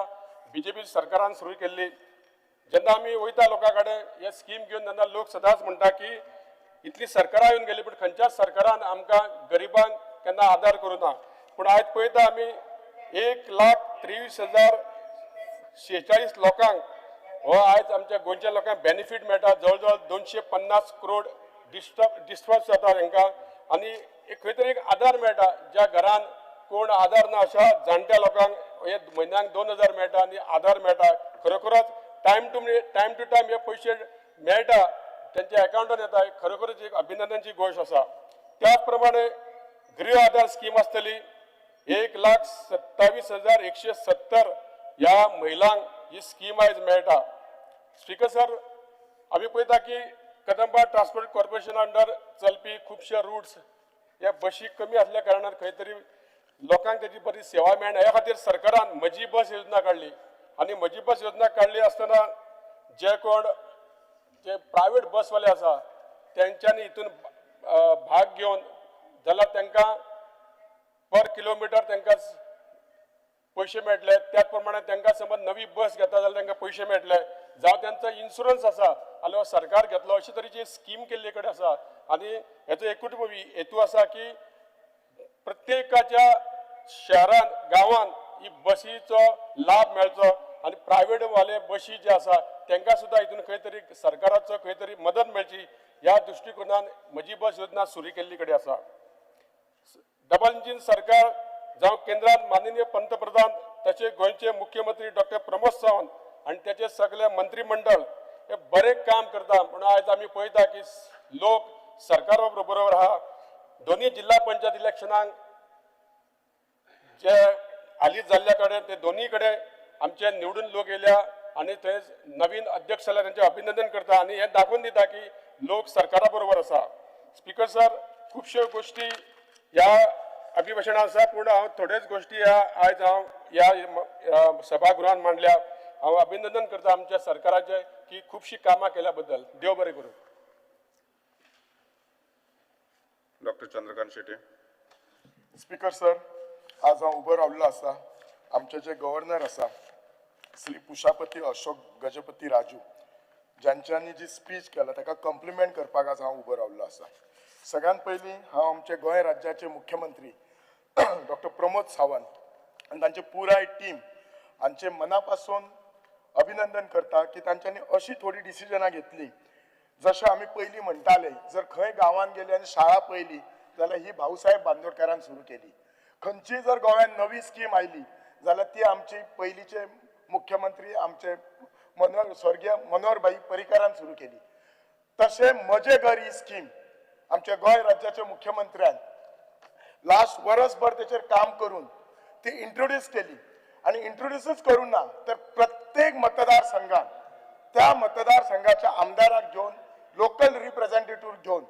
BJP सरकारान सुरू केल्ली, जेन्ना आमी वयता लोकां कडेन हे स्कीम घेवन तेन्ना लोक सदांच म्हणटा की इतली सरकारां येवन गेली पण खंयच्याच सरकारान आमकां गरिबांक केन्ना आदार करूं ना. पूण आयज पळयता आमी 1,23,046 लोकांक हो आयज आमच्या गोंयच्या लोकांक बेनिफीट मेळटा. जवळ 250 करोड डिस्पर्स जाता तांकां आनी खंय तरी एक आदार मेळटा. ज्या घरान कोण आदार ना अशा जाणट्या लोकांक हे म्हयन्याक 2,000 मेळटा आनी आदार मेळटा. खरोखरच टायम टू टायम हे पयशे मेळटा त्यांच्या अकाउंटान येता. खरोखरच एक अभिनंदनची गोष्ट आसा. त्याच प्रमाणे गृह आधार स्कीम आसतली 1,27,170 ह्या महिलांक ही स्कीम आयज मेळटा. स्पीकर सर, आमी पळयता की कदंबा ट्रान्सपोर्ट कॉर्पोरेशन अंडर चलपी खुबशे रूट्स हे बशी कमी आसल्या कारणान खंय तरी लोकांक तेजी बरी सेवा मेळना. ह्या खातीर सरकारान म्हजी बस योजना काडली आनी म्हजी बस योजना काडली आसतना जे कोण जे प्रायवेट बसवाले आसा तेंच्यांनी हितून भाग घेवन जाल्यार तांकां पर किलोमिटर तांकां पयशे मेळटले. त्याच प्रमाणे तांकां समज नवी बस घेता जाल्यार तांकां पयशे मेळटले. जावं तांचो इन्शुरन्स आसा जाल्यार सरकार घेतलो. अशे तरेची स्कीम केल्ले कडेन आसा आनी हेचो एकूच हेतू आसा की प्रत्येकाच्या शहरान गांवान ही बसीचो लाभ मेळचो आनी प्रायवेट वाले बशी जे आसा तांकां सुद्दां हितून खंय तरी सरकाराचो खंय तरी मदत मेळची ह्या दृश्टीकोनान म्हजी बस योजना सुरू केल्ली कडेन आसा. डबल इंजिन सरकार जावं केंद्रांत माननीय पंतप्रधान तशें गोंयचे मुख्यमंत्री डॉक्टर प्रमोद सावंत आनी तेचे सगळे मंत्रिमंडळ हे बरें काम करता. म्हणून आयज आमी पळयता की लोक सरकारा बरोबर आहा. दोन्ही जिल्हा पंचायत इलेक्शनाक जे हालींच जाल्ल्या कडेन ते दोन्ही कडेन आमचे निवडून लोक येयल्या आनी थंय नवीन अध्यक्ष जाल्यार तांचें अभिनंदन करता आनी हें दाखोवन दिता की लोक सरकारा बरोबर आसा. स्पीकर सर, खुबश्यो गोश्टी ह्या अभिभाशणांत आसा पूण हांव थोड्योच गोश्टी आयज हांव ह्या सभागृहान मांडल्या. हांव अभिनंदन करता आमच्या सरकाराचें की खुबशीं कामां केल्या बद्दल. देव बरें करूं. Doctor Chandrakant Shete. Speaker sir, आज हांव उबो रावल्लो आसा. आमचे जे गव्हर्नर आसा श्री पुशापती अशोक गजपती राजू ज्यांच्यांनी जी स्पीच केला ताका कॉम्प्लिमेंट करपाक आज हांव उबो रावल्लो आसा. सगळ्यात पयलीं हांव आमचे गोंय राज्याचे मुख्यमंत्री डॉक्टर प्रमोद सावंत आनी तांचे पुराय टीम हांचे मना पासून अभिनंदन करता की तांच्यांनी अशी थोडी डिसिजनां घेतली. जशें आमी पयलीं म्हणटाले जर खंय गांवांत गेली आनी शाळा पयली जाल्यार ही भाऊसाहेब बांदोडकरान सुरू केली. खंयची जर गोंयांत नवी स्कीम आयली जाल्यार ती आमची पयलींचे मुख्यमंत्री आमचे स्वर्गीय मनोहरभाई पर्रीकारान सुरू केली. तशें म्हजे घर ही स्कीम आमच्या गोंय राज्याच्या मुख्यमंत्र्यान लास्ट वर्सभर तेचेर काम करून ती इंट्रोड्यूस केली आणि इंट्रोड्यूसच करून ना तर प्रत्येक मतदारसंघात त्या मतदारसंघाच्या आमदाराक घेऊन लोकल रिप्रेझेंटेटिव्ह घेऊन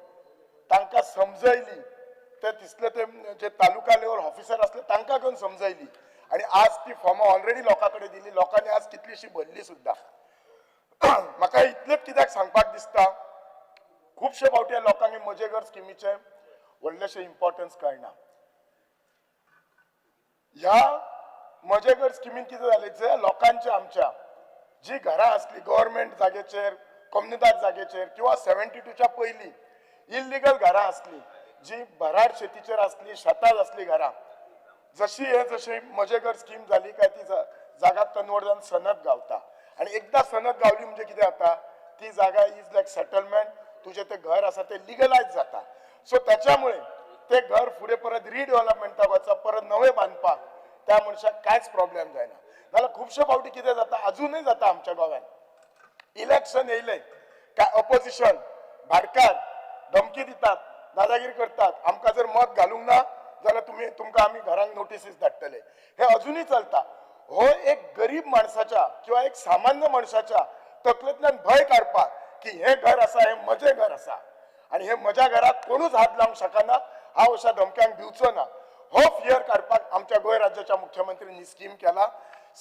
तांकां समजयली. ते तिसले ते जे तालुका लेवल ऑफिसर असले तांकां घेवन समजयली आणि आज ती फॉर्मां ऑलरेडी लोकांकडे दिली. लोकांनी आज कितलीशी भरली सुद्धा. म्हाका इतलेच कित्याक सांगपाक दिसता खूबशे फावटी लोकांनी म्हजे घर स्किमीचे व्हडलेशे इम्पॉर्टन्स कळना. ह्या म्हजे घर स्किमीन कितें जालें जे लोकांचे आमच्या जी घरां असली गव्हर्नमेंट जागेचेर कम्युनिदाद जागेचेर किंवा 72च्या पयलीं इल्लिगल घरां असली जी भराड शेतीचेर असली शेतांत असली घरां जशी म्हजे घर स्कीम जाली काय ती जागा कन्वर्ट जावन सनद गावता आणि एकदा सनद गावली म्हणजे कितें जाता ती जागा इज लायक सेटलमेंट. तुझे ते घर आसा ते लिगलायज जाता. सो त्याच्यामुळे ते घर फुडें परत रिडेव्हलपमेंटाक वचप परत नवें बांदपाक त्या मनशाक कांयच प्रॉब्लेम जायना. नाल्यार खुबशे फावटी कितें जाता अजूनय जाता आमच्या गोव्यात इलेक्शन येयले काय अपोजिशन भाडकार धमकी दितात दादागिरी करतात. आमकां जर मत घालूंक ना जाल्यार तुमकां आमी घरांक नोटीसीस धाडटले. हे अजूनय चलता. हो एक गरीब माणसाच्या किंवा एक सामान्य मनशाच्या तकलेंतल्यान भंय काडपाक की हे घर आसा हे म्हजें घर आसा आणि हे म्हज्या घरात कोणूच हात लावंक शकना हांव अशा धमक्यांक भिवचो ना हो फियर काडपाक आमच्या गोंय राज्याच्या मुख्यमंत्र्यांनी स्कीम केला.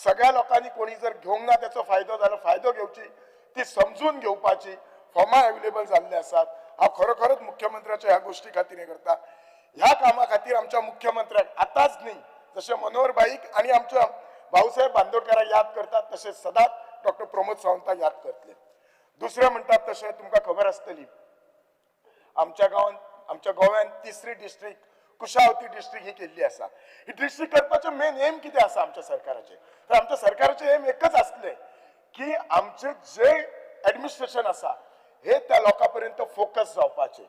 सगळ्या लोकांनी कोणी जर घेवंक ना त्याचो फायदो जाल्यार फायदो घेवची ती समजून घेवपाची फॉर्मां अवेलेबल जाल्ले आसात. हांव खरोखरच मुख्यमंत्र्याच्या ह्या गोष्टी खातीर हे करता. ह्या कामा खातीर आमच्या मुख्यमंत्र्याक आतांच न्ही जशें मनोहरभाईक आनी आमच्या भाऊसाहेब बांदोडकराक याद करतात तशें सदांच डॉक्टर प्रमोद सावंताक याद करतले. दुसरे म्हणटात तशें तुमकां खबर आसतली आमच्या गोव्यात तिसरी डिस्ट्रिक्ट कुशावती डिस्ट्रिक्ट ही केल्ली आसा. ही डिस्ट्रिक्ट करपाचें मेन एम कितें आसा आमच्या सरकाराचें? तर आमच्या सरकाराचें एम एकच आसलें की आमचे जे ऍडमिनिस्ट्रेशन आसा हे त्या लोकां पर्यंत फोकस जावपाचें,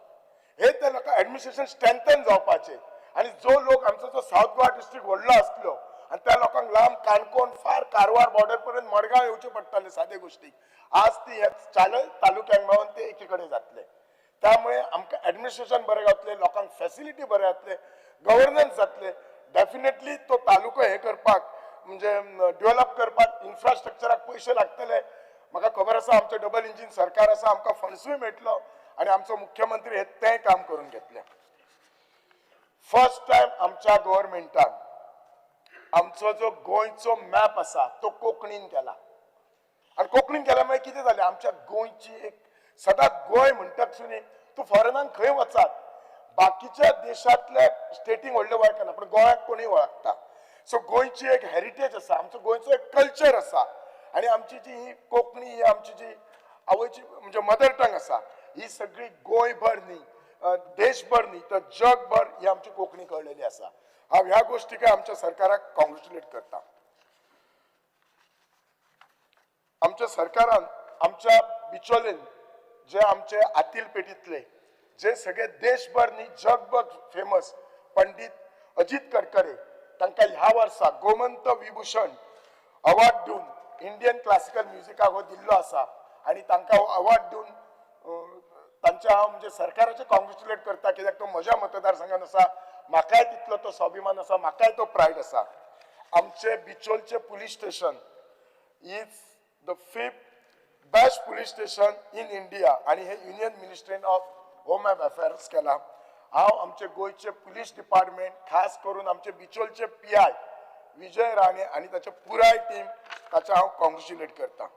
हे त्या लोकां ऍडमिनिस्ट्रेशन स्ट्रेंथन जावपाचें. आणि जो लोक आमचो जो साऊथ गोवा डिस्ट्रिक्ट व्हडलो आसलो आणि त्या लोकांक लांब काणकोण फार कारवार बॉर्डर पर्यंत मडगांव येवचें पडटालें सादे गोश्टीक, आज ती ह्या चालय तालुक्यांक मेळोन ते एकी कडेन जातले. त्यामुळे आमकां ऍडमिनिस्ट्रेशन बरें जातलें, लोकांक फॅसिलिटी बरें जातले, गव्हर्नन्स जातले. डेफिनेटली तो तालुको हे करपाक म्हणजे डेव्हलप करपाक इन्फ्रास्ट्रक्चराक पयशे लागतले. म्हाका खबर आसा आमचें डबल इंजिन सरकार आसा, आमकां फंड्सूय मेळटलो आणि आमचो मुख्यमंत्री हे तें काम करून घेतले. फर्स्ट टाइम आमच्या गव्हर्नमेंटान आमचो जो गोंयचो मॅप आसा तो कोंकणीन केला. आणि कोंकणीन केल्या मागीर कितें जालें, आमच्या गोंयची एक सदांच गोंय म्हणटाकसून तूं फॉरेनाक खंय वचात बाकीच्या देशांतल्या स्टेटींक व्हडलें वळखना पण गोंयाक कोणीय वळखता. सो गोंयची एक हेरिटेज आसा, आमचो गोंयचो एक कल्चर आसा आणि आमची जी ही कोंकणी ही आमची जी आवयची म्हणजे मदर टंग आसा ही सगळी गोंयभर न्ही देशभर न्ही तर जगभर ही आमची कोंकणी कळलेली आसा. हांव ह्या गोष्टीक आमच्या सरकाराक कॉंग्रॅच्युलेट करता. आमच्या सरकारान आमच्या बिचोलेन जे आमचे आतील पेटीतले जे सगळे देशभर न्ही जगभर फेमस पंडित अजित कडकडे तांकां ह्या वर्सा गोमंत विभूषण अवॉर्ड दिवन इंडियन क्लासिकल म्युझिकाक हो दिल्लो आसा आणि तांकां अवॉर्ड दिवन तांच्या हांव म्हणजे सरकाराचे कॉंग्रॅच्युलेट करता कित्याक तो म्हज्या मतदारसंघान आसा, म्हाकाय तितलो तो स्वाभिमान आसा, म्हाकाय तो प्रायड आसा. आमचे बिचोलचे police station is the 5th best police station in India आणि हे युनियन मिनिस्ट्रीन ऑफ होम अफेअर्स केला. हांव आमचे गोंयचे पुलीस डिपार्टमेंट खास करून आमचे बिचोलचे PI विजय राणे आणि ताचे पुराय टीम ताचे हांव कॉंग्रॅच्युलेट करता.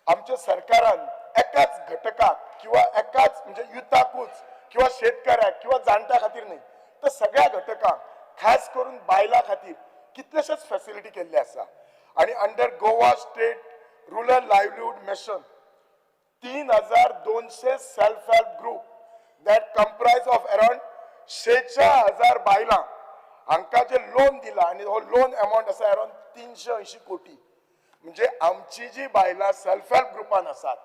आमच्या सरकारान एकाच घटकाक किंवा एकाच म्हणजे युथाकूच किंवा शेतकऱ्याक किंवा जाणट्या खातीर न्ही तर सगळ्या घटकांक खास करून बायलां खातीर कितलेशेच फॅसिलिटी केल्ले आसा. आणि under Goa state rural livelihood mission 3200 self help group that comprise of around 46,000 बायलां हांकां जे लोन दिला आणि हो लोन अमाउंट आसा अराउंड 380 कोटी. म्हणजे आमची जी बायलां सेल्फ हेल्प ग्रुपान आसात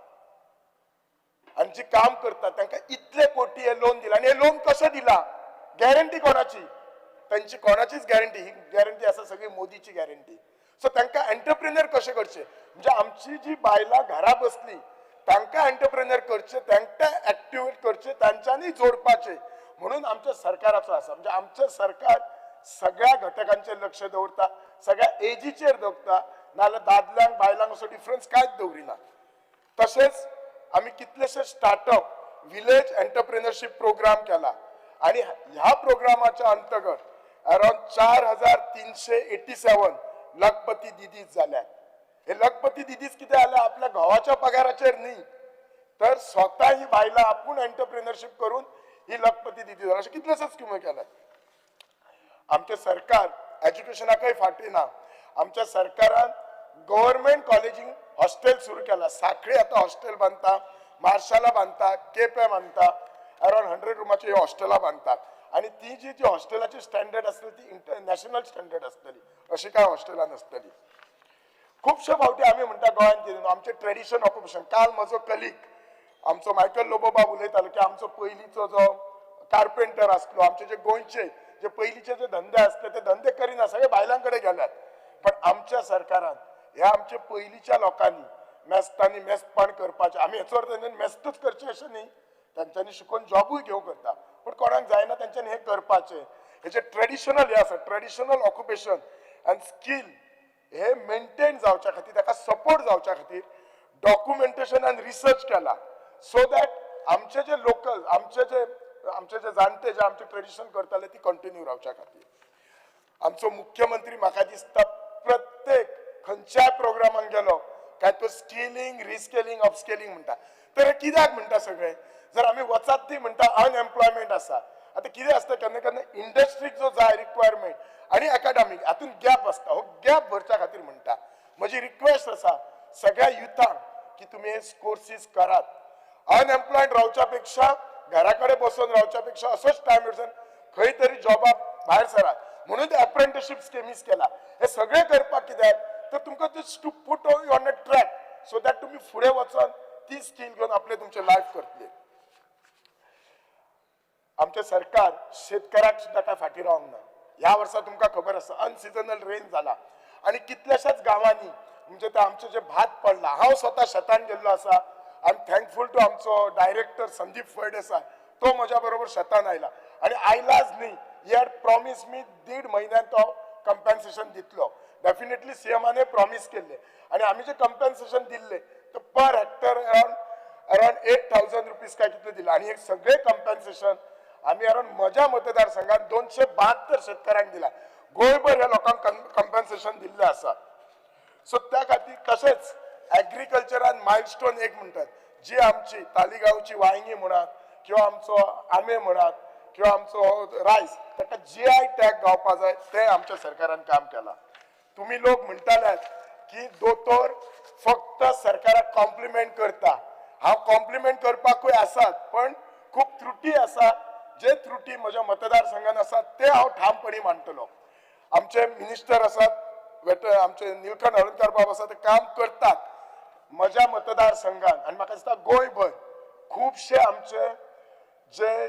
आणि जी काम करतात तांकां इतले कोटी हे लोन दिला. आणि हे लोन कशें दिला, गॅरंटी कोणाची, तांची कोणाचीच गॅरंटी, ही गॅरंटी आसा सगळी मोदीची गॅरंटी. सो तांकां एंटरप्रिन्युअर कशें करचें म्हणजे आमची जी बायलां घरा बसली तांकां एंटरप्रिन्युअर करचें, तांकां एक्टिवेट करचें, तांच्यांनी जोडपाचें म्हणून आमच्या सरकाराचो आसा. म्हणजे आमचें सरकार सगळ्या घटकांचेर लक्ष दवरता, सगळ्या एजीचेर दवरता, नाजाल्यार दादल्यांक बायलांक असो डिफरन्स कांयच दवरिना. तशेंच आम्ही कितलेशे स्टार्टअप विलेज एंटरप्रेन्योरशिप प्रोग्राम केला आणि ह्या प्रोग्रामाच्या अंतर्गत अराउंड 4,387 लखपती दिदीज झाल्या. हे लखपती दिदीज कितें जाल्या आपल्या घोवाच्या पगाराचेर न्ही तर स्वता ही बायलां आपूण एंटरप्रेन्योरशिप करून ही लखपती दिदी झाल्या. अशें कितलेशेच स्किमी केल्यात. आमचे सरकार एज्युकेशनाकय फाटी ना. आमच्या सरकारान गव्हर्नमेंट कॉलेजींक हॉस्टेल सुरू केला. साखळी आता हॉस्टेल बांधता, मार्शाला बांधता, केपे बांधता, अराउंड 100 रुमाची हॉस्टेलां बांधतात. आणि ती जी हॉस्टेलाची स्टँडर्ड असतली ती इंटरनॅशनल स्टँडर्ड असतली, अशी काय हॉस्टेलां नसतली. खूपशे फावटी आम्ही म्हणटा गोंयांत कितें आमचे ट्रेडिशन ऑक्युपेशन. काल म्हजो कलीग आमचो मायकल लोबोबा उलयतालो की आमचो पयलींचो जो कार्पेंटर आसलो, आमचे जे गोंयचे जे पयलींचे जे धंदे आसले ते धंदे करिना, सगळे बायलांकडे गेल्यात. पण आमच्या सरकारान ह्या आमच्या पयलींच्या लोकांनी मेस्तांनी मेस्तपण करपाचें. आमी हेचो अर्थ मेस्तूच करचें अशें न्ही, तांच्यांनी शिकून जॉबूय घेवंक करता, पण कोणाक जायना तांच्यांनी हे करपाचें. हेचे ट्रेडिशनल हे आसा, ट्रेडिशनल ऑक्युपेशन अँड स्कील हे मेंटेन जावच्या खातीर, ताका सपोर्ट जावच्या खातीर डॉक्युमेंटेशन अँड रिसर्च केला. सो दॅट आमचे जे लोकल आमचे जे जाणटे जे आमचे ट्रेडिशन करताले ती कंटिन्यू रावच्या खातीर. आमचो मुख्यमंत्री म्हाका दिसता प्रत्येक खंयच्याय प्रोग्रामाक गेलो काय तो स्किलिंग रिस्किलिंग अपस्किलिंग म्हणटा. तर हे कित्याक म्हणटा सगळे, जर आमी वचात ती म्हणटा अनएम्प्लॉयमेंट आसा. आता कितें आसता केन्ना केन्ना इंडस्ट्रीक जो जाय रिक्वायरमेंट आणि एकाडेमीक हातून गॅप आसता, हो गॅप भरच्या खातीर म्हणटा. म्हजी रिक्वेस्ट आसा सगळ्या युथांक की तुम्ही हे कोर्सीस करात अनएम्प्लॉयड रावच्या पेक्षा घरा कडेन बसून रावच्या पेक्षा असोच टायम वचून खंय तरी जॉबाक भायर सरात म्हणून ते अप्रेंटिसशीप स्किमीज केला हे सगळे करपाक कित्याक तर तुमकां just to put on a track so that तुम्ही फुडें वचून ती स्कील घेवन आपले तुमचे लायफ करतले आमचे सरकार शेतकऱ्याक सुद्धा काय फाटी रावंक ना ह्या वर्सा तुमकां खबर आसा अनसिजनल रेन जाला आणि कितल्याशाच गावांनी म्हणजे ते आमचे जे भात पडला हांव स्वता शेतान गेल्लो आसा आय एम थँकफूल टू आमचो डायरेक्टर संदीप फळदेसाय तो म्हज्या बरोबर शेतान आयला आणि आयलाच न्ही ही हॅड प्रॉमिस मी 1.5 म्हयन्यान तो कंपेन्सेशन दितलो डेफिनेटली सीएमाने प्रॉमिस केल्ले आणि आम्ही जे कंपेन्सेशन दिल्ले तर पर हेक्टर अराउंड 8,000 रुपीज काय कितले दिले आणि हे सगळे कंपेन्सेशन आम्ही अराउंड म्हज्या मतदारसंघात 272 शेतकऱ्यांक दिला गोंयभर ह्या लोकांक कंपेन्सेशन दिल्ले आसा सो त्या खातीर तशेंच एग्रीकल्चरान मायलस्टोन एक म्हणटात जी आमची तालिगांवची वांयगी म्हणात किंवा आमचो आंबे म्हणात किंवा आमचो रायस ताका GI टॅग गावपा जाय ते आमच्या सरकारान काम केला तुम्ही लोक म्हणटाल्यात की दोतोर फक्त सरकाराक कॉम्प्लिमेंट करता हांव कॉम्प्लिमेंट करपाकूय आसात पण खूप त्रुटी आसा जे त्रुटी म्हज्या मतदारसंघान आसात ते हांव ठामपणी मांडटलो आमचे मिनिस्टर आसात आमचे निलकंठ हळदकर बाब आसा ते काम करतात म्हज्या मतदारसंघान आणि म्हाका दिसता गोंयभर खुबशे आमचे जे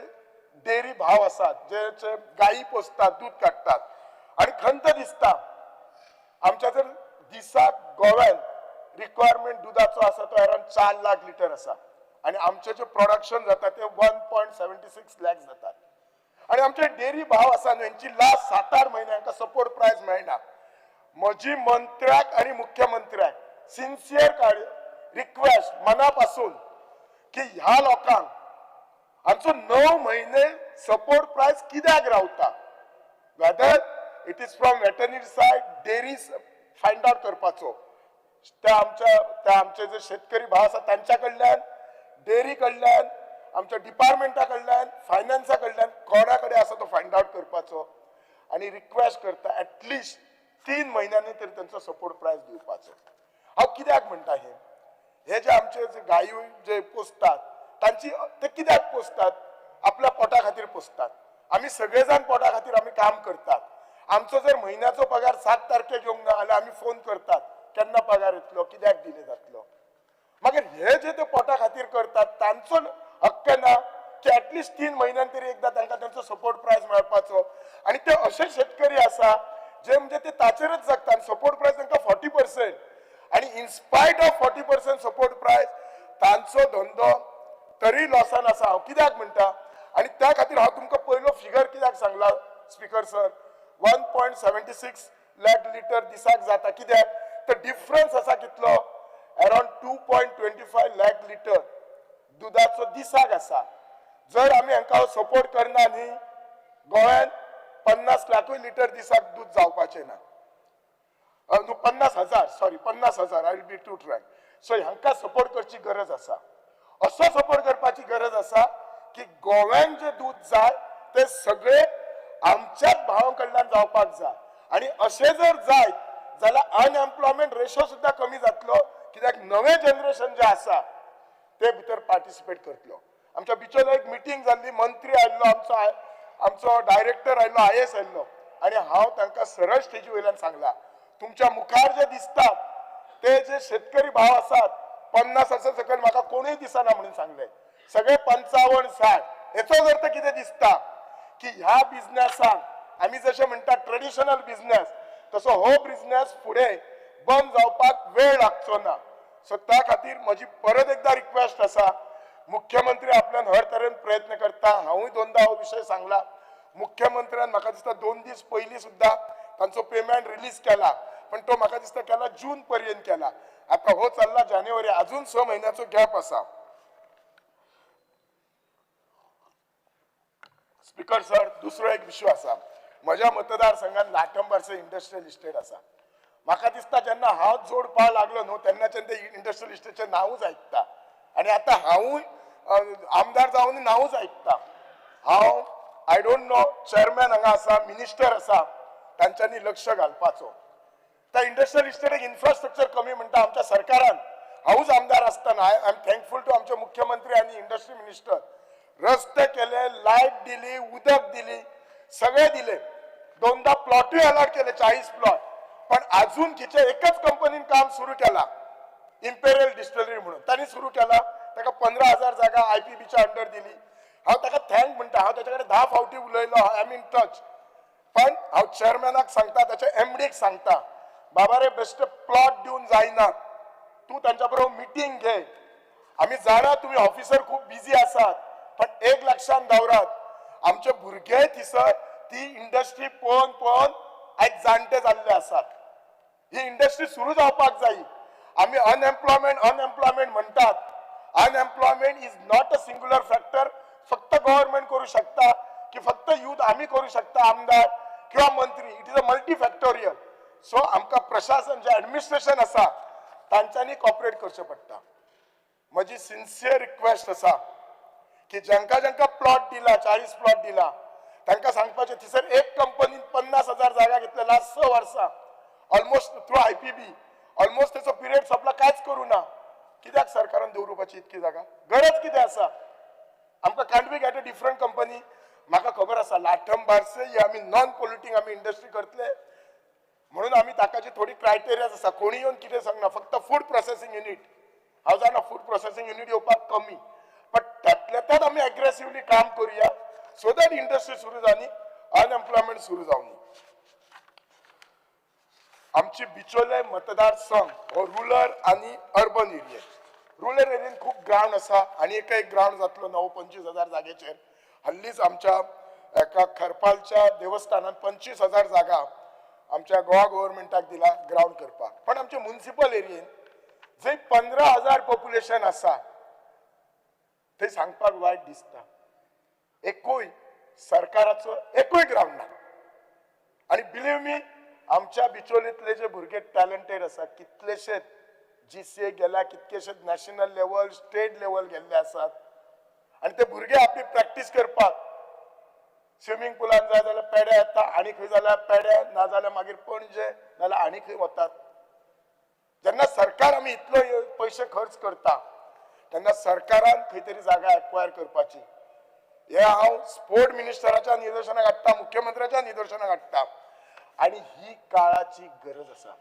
डेअरी भाव आसात जे गायी पोसतात दूध काडटात आणि खंत दिसता आमच्या जर दिसाक गोव्यान रिक्वायरमेंट दुधाचो आसा तो अराउंड 4 लाख लिटर आसा आणि आमचे जे प्रोडक्शन जाता ते 1.76 लाख जातात आणि आमचे डेअरी भाव आसा न्हू यांची लास्ट 7-8 म्हयन्यांक सपोर्ट प्राइस मेळना म्हजी मंत्र्याक आणि मुख्यमंत्र्याक सिन्सियर रिक्वेस्ट मनापासून की ह्या लोकांक आमचो 9 म्हयने सपोर्ट प्राइस कित्याक रावता whether it is from veterinary said dairy find out करपाचो त्या आमचे जे शेतकरी भाव आसा तांच्या कडल्यान डेअरी कडल्यान आमच्या डिपार्टमेंटा कडल्यान फायनान्सा कडल्यान कोणा कडेन आसा तो फायंड आउट करपाचो आणि रिक्वेस्ट करता एटलिस्ट 3 म्हयन्यांनी तरी त्यांचा सपोर्ट प्राइस दिवपाचो हांव कित्याक म्हणटा हे जे आमचे जे गायी जे पोसतात तांची ते कित्याक पोसतात आपल्या पोटा खातीर पोसतात आम्ही सगळेजण पोटा खातीर आम्ही काम करतात आमचो जर म्हयन्याचो पगार 7 तारखेक येवंक ना जाल्यार आमी फोन करतात केन्ना पगार येतलो कित्याक डिले जातलो मागीर हे जे ते पोटा खातीर करतात तांचो हक्क ना की एटलिस्ट 3 म्हयन्यान तरी एकदा तांकां त्यांचो सपोर्ट प्राइस मेळपाचो आणि ते असे शेतकरी आसा जे म्हणजे ते ताचेरच जगतात सपोर्ट प्राइस तांकां 40% आणि इनस्पायट ऑफ 40% सपोर्ट प्राइस तांचो धंदो तरी लॉसान आसा हांव कित्याक म्हणटा आणि त्या खातीर हांव तुमकां पयलो फिगर कित्याक सांगला स्पीकर सर 1.76 लाख लिटर दिसाक जाता कित्याक तर डिफरन्स आसा कितलो अराउंड 2.25 लाख लिटर दुधाचो दिसाक आसा जर आमी हांकां सपोर्ट करना न्ही गोंयान 50 लाखूय लिटर दिसाक दूध जावपाचें ना 50,000 I will be to try so हांकां सपोर्ट करची गरज आसा असो सपोर्ट करपाची गरज आसा की गोव्यान जे दूध जाय ते सगळे आमच्याच भावां कडल्यान जावपाक जाय आणि अशें जर जायत जाल्यार अनएम्प्लॉयमेंट रेशो सुद्धा कमी जातलो कित्याक नवे जनरेशन जे आसा ते भितर पार्टिसिपेट करतलो आमच्या बिचोलो एक मिटींग जाल्ली मंत्री आयिल्लो आमचो डायरेक्टर आयिल्लो IAS आयिल्लो आणि हांव तांकां सरळ स्टेजी वयल्यान सांगला तुमच्या मुखार जे दिसतात ते जे शेतकरी भाव आसात 50 वर्सां सकयल म्हाका कोणूय दिसना म्हणून सांगले सगळे 55-60 हेचो अर्थ कितें दिसता की ह्या बिझनेसांक आमी जशें म्हणटा ट्रेडिशनल बिझनेस तसो हो बिझनेस फुडें बंद जावपाक वेळ लागचो ना सो त्या खातीर म्हजी परत एकदा रिक्वेस्ट आसा मुख्यमंत्री आपल्यान हर तरेन प्रयत्न करता हांवूय 2दा हो विशय सांगला मुख्यमंत्र्यान म्हाका दिसता 2 दीस पयलीं सुद्धा तांचो पेमेंट रिलीज केला पण तो म्हाका दिसता केला जून पर्यंत केला आता हो चालला जानेवारी अजून 6 महिन्याचो गॅप आसा स्पीकर सर दुसरो एक विशय आसा म्हज्या मतदारसंघात लाटंबरचे इंडस्ट्रियल इस्टेट आसा म्हाका दिसता जेन्ना हांव जोडपा लागलो न्हू तेन्नाच्यान ते इंडस्ट्रियल इस्टेटचें नांवूच आयकता आनी आतां हांवूय आमदार जावन नांवूच आयकता हांव आय डोंट नो चेअरमॅन हांगा आसा मिनिस्टर आसा तांच्यांनी लक्ष घालपाचो त्या इंडस्ट्रियल इस्टेट इन्फ्रास्ट्रक्चर कमी म्हणटा आमच्या सरकारान हाऊस आमदार असताना आय एम थँकफुल टू आमचे मुख्यमंत्री आणि इंडस्ट्री मिनिस्टर रस्ते केले लाईट दिली उदक दिली सगळे दिले 2दा प्लॉटही अलॉट केले 40 प्लॉट पण अजून तिचे एकच कंपनीन काम सुरू केला इम्पेरियल डिस्टिलरी म्हणून त्यांनी सुरू केला त्याला 15,000 जागा IPBच्या अंडर दिली हांव ताका थँक म्हणटा हांव त्याच्याकडे 10 फावटी उलयलो आय एम इन टच पण हांव चेअरमॅनाक सांगता त्याच्या MDक सांगता बाबा रे बेस्ट प्लॉट दिवन जायना तू त्यांच्या बरोबर मिटिंग घे आम्ही जाणा तुम्ही ऑफिसर खूप बिझी आसात पण एक लक्षात दवरात आमचे भुरगे थिसर ती इंडस्ट्री पळोवन आज जाणटे जाल्ले आसात ही इंडस्ट्री सुरू जावपाक जाय आम्ही अनएम्प्लॉयमेंट म्हणतात unemployment is not a singular factor फक्त गव्हर्नमेंट करू शकता की फक्त युथ आम्ही करू शकता आमदार किंवा मंत्री it is a multi factorial so आमकां प्रशासन जे ऍडमिनिस्ट्रेशन आसा तांच्यांनी कॉपरेट करचें पडटा म्हजी सिन्सियर रिक्वेस्ट आसा की ज्यांका ज्यांका प्लॉट दिला 40 प्लॉट दिला तांकां सांगपाचें थंयसर एक कंपनीन 50,000 जागा घेतल्या लास्ट 6 वर्सां ऑलमोस्ट थ्रू IPB ऑलमोस्ट त्याचो पिरियड सोंपला कांयच करूं ना कित्याक सरकारान दवरुपाची इतकी जागा गरज कितें आसा आमकां can't be get a different company म्हाका खबर आसा लाठम बारसे ही आमी नॉन पोल्युटिंग आमी इंडस्ट्री करतले म्हणून आमी ताकाची थोडी क्रायटेरियाज आसा कोणी येवन कितें सांगना फक्त फूड प्रोसेसिंग युनिट हांव जाणा फूड प्रोसेसिंग युनिट येवपाक कमी बट त्यातल्या त्यात आमी एग्रेसिवली काम करूया सो दॅट इंडस्ट्री सुरू जावनी अनएम्प्लॉयमेंट सुरू जावनी आमची बिचोले मतदारसंघ हो रुरल आणि अर्बन एरिया रुरल एरियेन खूप ग्राउंड आसा आणि एक ग्राउंड जातलो 25,000 जागेचेर हल्लीच आमच्या एका खरपालच्या देवस्थानात 25,000 जागा आमच्या गोवा गव्हर्नमेंटाक दिला ग्राउंड करपाक पण आमच्या म्युनिसिपल एरियेन जे 15,000 पॉप्युलेशन आसा ते सांगपाक वायट दिसता एकूय सरकाराचो एकूय ग्राउंड ना आणि बिलीव मी आमच्या बिचोलीतले जे भुरगे टॅलेंटेड आसा कितलेशेच GCA गेला कितकेशेच नॅशनल लेवल स्टेट लेवल गेल्ले आसात आणि ते भुरगे आपली प्रॅक्टिस करपाक स्विमिंग पुलान जाय जाल्यार पेड्या येता आणि खंय जाल्यार पेड्या ना जाल्यार मागीर पणजे नाल्यार आनी खंय वतात जेन्ना सरकार आमी इतलो पयशे खर्च करता तेन्ना सरकारान खंय तरी जागा एक्वायर करपाची हे हांव स्पोर्ट मिनिस्टराच्या निदर्शनाक हाडटा मुख्यमंत्र्याच्या निदर्शनाक हाडटा आणि ही काळाची गरज आसा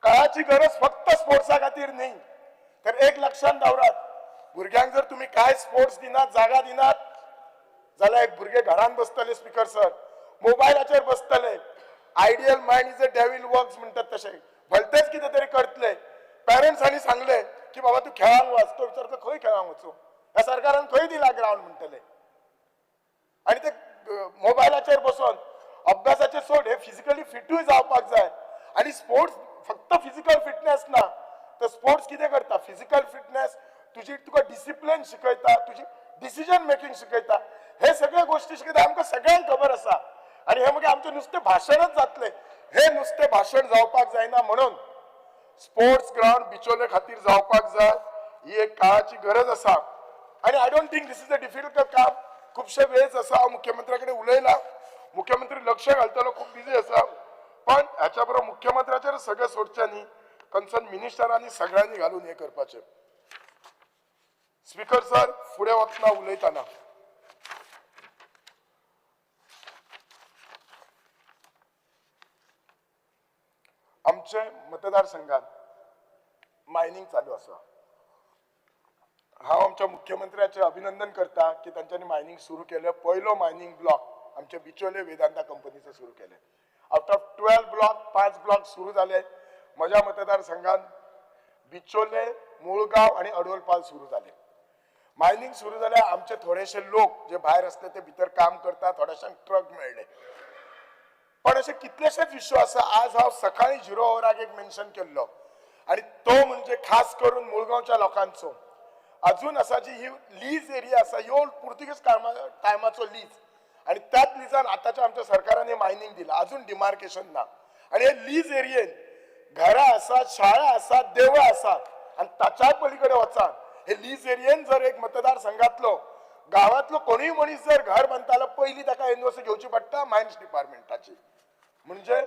काळाची गरज फक्त स्पोर्ट्सा खातीर न्ही तर एक लक्षात दवरात भुरग्यांक जर तुम्ही काय स्पोर्ट्स दिनात जागा दिनात जाल्यार एक भुरगे घरान बसतले स्पीकर सर मोबायलाचेर बसतले ideal mind is a devil works म्हणतात तशे भलतेच कितें तरी करतले पॅरेंट्सांनी सांगले की बाबा तू खेळांक वच तो विचारतो खंय खेळांक वचूं ह्या सरकारान खंय दिला ग्राउंड म्हणटले आणि ते मोबायलाचेर बसून अभ्यासाचे सोड हे फिजिकली फिटूय जावपाक जाय आणि स्पोर्ट्स फक्त फिजिकल फिटनेस ना तर स्पोर्ट्स कितें करता फिजिकल फिटनेस तुका डिसिप्लिन शिकयता तुजी डिसिजन मेकिंग शिकयता हे सगळे गोष्टी शिकयता आमकां सगळ्यांक खबर आसा आणि हे मागीर आमचे नुसते भाशणच जातले हे नुसते भाशण जावपाक जायना म्हणून स्पोर्ट्स ग्राउंड बिचोले खातीर जावपाक जाय ही एक काळाची गरज आसा आणि I don't think this is a difficult काम खुबशे वेळेस आसा हांव मुख्यमंत्र्या कडेन उलयला मुख्यमंत्री लक्ष घालतलो खूप बिझी आसा पण ह्याच्या बरोबर मुख्यमंत्र्याचेर सगळे सोडचे न्ही कन्सर्न मिनिस्टरांनी सगळ्यांनी घालून हे करपाचे स्पीकर सर फुडें वतना उलयतना आमचे मतदारसंघात मायनिंग चालू आसा हांव आमच्या मुख्यमंत्र्याचे अभिनंदन करता की तांच्यांनी मायनिंग सुरू केले पयलो मायनिंग ब्लॉक आमचे बिचोले वेदांता कंपनीचे सुरू केले आउट ऑफ 12 ब्लॉक 5 ब्लॉक सुरू झाले म्हज्या मतदारसंघात बिचोले मुळगाव आणि अडोलपाल सुरू झाले मायनिंग सुरू जाल्यार आमचे थोडेशे लोक जे भायर असले ते भितर काम करता थोडेशांक ट्रक मेळ्ळे पण असे कितलेशेच इश्यू आसा आज हांव सकाळी 0 अवराक एक मेन्शन केल्लो आणि तो म्हणजे खास करून मुळगावच्या लोकांचो अजून असा जी ही लीज एरिया असा ह्यो पुर्तुगीज टायमाचो लीज आणि त्याच लिजान आताच्या आमच्या सरकाराने मायनिंग दिला अजून डिमार्केशन ना आणि हे लीज एरियेन घरा आसात शाळा आसात देवळां आसात आणि ताच्या पलीकडे वचात हे लीज एरियेन जर एक मतदारसंघातलो गावातलो कोणीय मनीस जर घर बांदतालो पयली ताका एनओसी घेवची पडटा मायन्स डिपार्टमेंटाची म्हणजे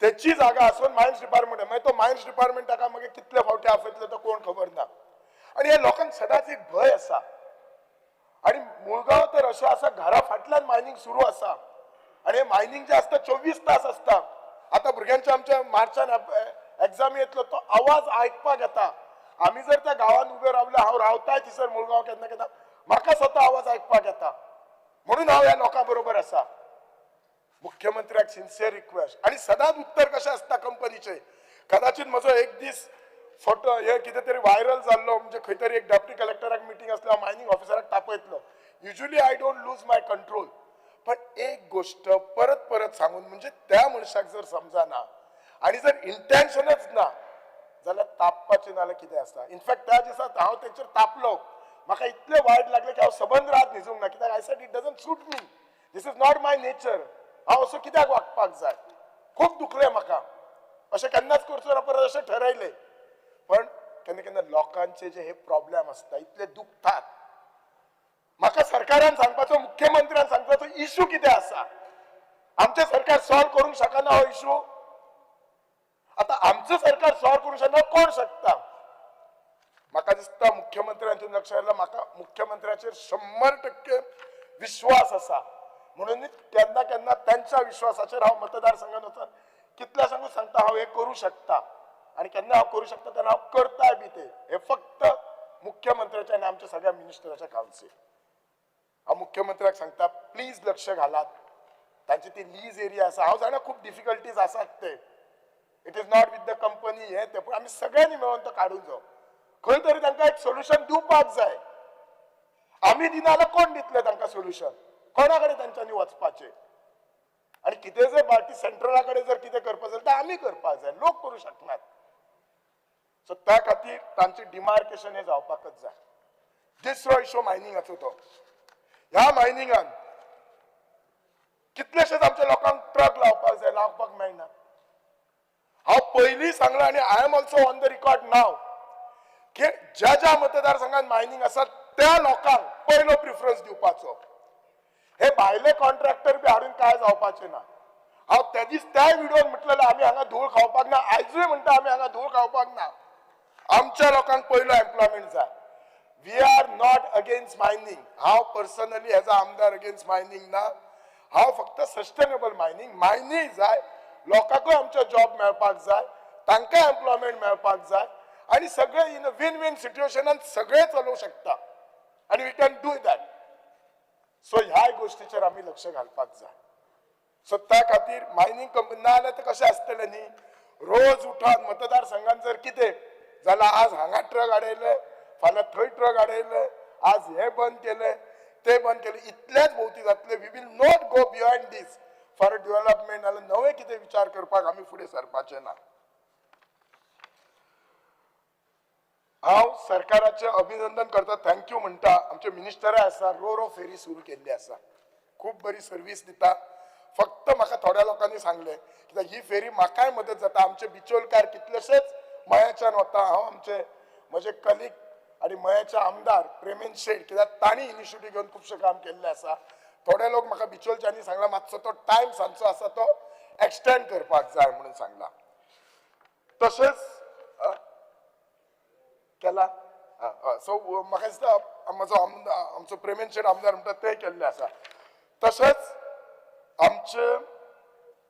त्याची जागा असून मायन्स डिपार्टमेंट आहे मागीर तो मायन्स डिपार्टमेंट ताका मागीर कितले फावटी आपयतले तो कोण खबर ना आणि हे लोकांक सदांच एक भय आसा आणि मुळगांव तर अशें आसा घरा फाटल्यान मायनिंग सुरू आसा आणि हे मायनिंग जे असता 24 तास असता आता भुरग्यांच्या आमच्या मार्चान एग्जामी येतलो तो आवाज आयकपाक येता आम्ही जर त्या गावात उभे रावले हांव रावताय थंयसर मुळगांव केन्ना केन्ना म्हाका स्वता आवाज आयकपाक येता म्हणून हांव ह्या लोकां बरोबर आसा मुख्यमंत्र्याक सिन्सियर रिक्वेस्ट आणि सदांच उत्तर कशें आसता कंपनीचे कदाचित म्हजो एक दीस फोटो हे कितें तरी व्हायरल जाल्लो म्हणजे खंय तरी एक डेप्युटी कलेक्टराक मिटींग आसल्या मायनिंग ऑफिसराक तापयतलो usually I don't lose my control पण एक गोष्ट परत परत सांगून म्हणजे त्या मनशाक जर समजना आणि जर इंटेन्शनच ना जाल्यार तापपाचें नाल्यार कितें आसता इनफॅक्ट त्या दिसा हांव तेचेर तापलो म्हाका इतलें वायट लागलें की हांव सबंद रात न्हिजूंक ना कित्याक I said it doesn't suit me this is not my nature हांव असो कित्याक वागपाक जाय खूब दुखलें म्हाका अशें केन्नाच करचो ना परत अशें ठरयलें पण केन्ना केन्ना लोकांचे जे हे प्रॉब्लेम आसता इतले दुखतात म्हाका सरकारान सांगपाचो मुख्यमंत्र्यान सांगपाचो इशू कितें आसा आमचें सरकार सॉल्व करूंक शकना हो इशू आता आमचं सरकार सॉल्व करूंक शकना कोण शकता म्हाका दिसता मुख्यमंत्र्यान लक्ष घातलं म्हाका मुख्यमंत्र्याचेर 100% विश्वास आसा म्हणून केन्ना केन्ना त्यांच्या विश्वासाचेर हांव मतदारसंघात वचून कितल्या सांगू सांगता हांव हे करू शकता आणि केन्ना हांव करू शकता तेन्ना हांव करताय बी ते हे फक्त मुख्यमंत्र्याचे आणि आमच्या सगळ्या मिनिस्टराच्या काउन्सिल हांव मुख्यमंत्र्याक सांगता प्लीज लक्ष घालात तांची ती लीज एरिया आसा हांव जाणा खूप डिफिकल्टीज आसात ते it is not with the company हे ते पूण आमी सगळ्यांनी मेळून तो काडून जावं खंय तरी तांकां एक सोल्युशन दिवपाक जाय आमी दिना जाल्यार कोण दितले तांकां सोल्युशन कोणा कडेन तांच्यांनी वचपाचें आणि कितें जर पार्टी सेंट्रला कडेन जर कितें करपाक जाय तर आमी करपाक जाय लोक करूं शकनात सो त्या खातीर तांचे डिमार्केशन हे जावपाकच जाय दुसरो इशू मायनिंगाचो तो ह्या मायनिंगान कितलेशेच आमच्या लोकांक ट्रक लावपाक जाय लावपाक मेळना हांव पयलीं सांगलां आनी I am also on the record नाव की ज्या ज्या मतदारसंघात मायनिंग आसा त्या लोकांक पयलो प्रिफरन्स दिवपाचो हे भायले कॉन्ट्रॅक्टर बी हाडून काय जावपाचे ना हांव त्या दीस त्या व्हिडिओन म्हटलेलें आमी हांगा धूळ खावपाक ना आयजूय म्हणटा आमी हांगा धूळ खावपाक ना आमच्या लोकांक पयलो एम्प्लॉयमेंट जाय we are not against mining हांव पर्सनली एज अ आमदार अगेन्स्ट मायनिंग ना हांव फक्त सस्टेनेबल मायनिंग जाय लोकांकूय आमचो जॉब मेळपाक जाय तांकां एम्प्लॉयमेंट मेळपाक जाय आणि सगळे इन अ विन विन सिच्युएशनान सगळे चलोवंक शकता आणि we can do that so ह्या गोष्टीचेर आमी लक्ष घालपाक जाय सो त्या खातीर मायनिंग कंपनी ना जाल्यार ते कशें आसतलें न्ही रोज उठोन मतदारसंघान जर कितें जाल्यार आज हांगा ट्रक आडयले फाल्यां थंय ट्रक आडयले आज हे बंद केले ते बंद केले इतलेच भोवती जातले we will not go beyond this for development नाल्यार नवे कितें विचार करपाक आमी फुडें सरपाचे ना हांव सरकाराचे अभिनंदन करता थँक्यू म्हणटा आमचे मिनिस्टराय आसा रो फेरी सुरू केल्ली आसा खूब बरी सर्वीस दिता फक्त म्हाका थोड्या लोकांनी सांगले कित्याक ही फेरी म्हाकाय मदत जाता आमचे बिचोलकार कितलेशेच मयाच्यान वता हांव आमचे म्हजे कलीग आणि मयाचे आमदार प्रेमेन शेट कित्याक तांणी इनिशिएटीव घेवन खुबशें काम केल्लें आसा थोडे लोक म्हाका बिचोलच्यांनी सांगला मातसो तो टायम सांजचो आसा तो एक्सटेंड करपाक जाय म्हणून सांगला तशेंच केला सो म्हाका दिसता म्हजो आमचो प्रेमेन शेट आमदार म्हणटा ते केल्ले आसा तशेंच आमचे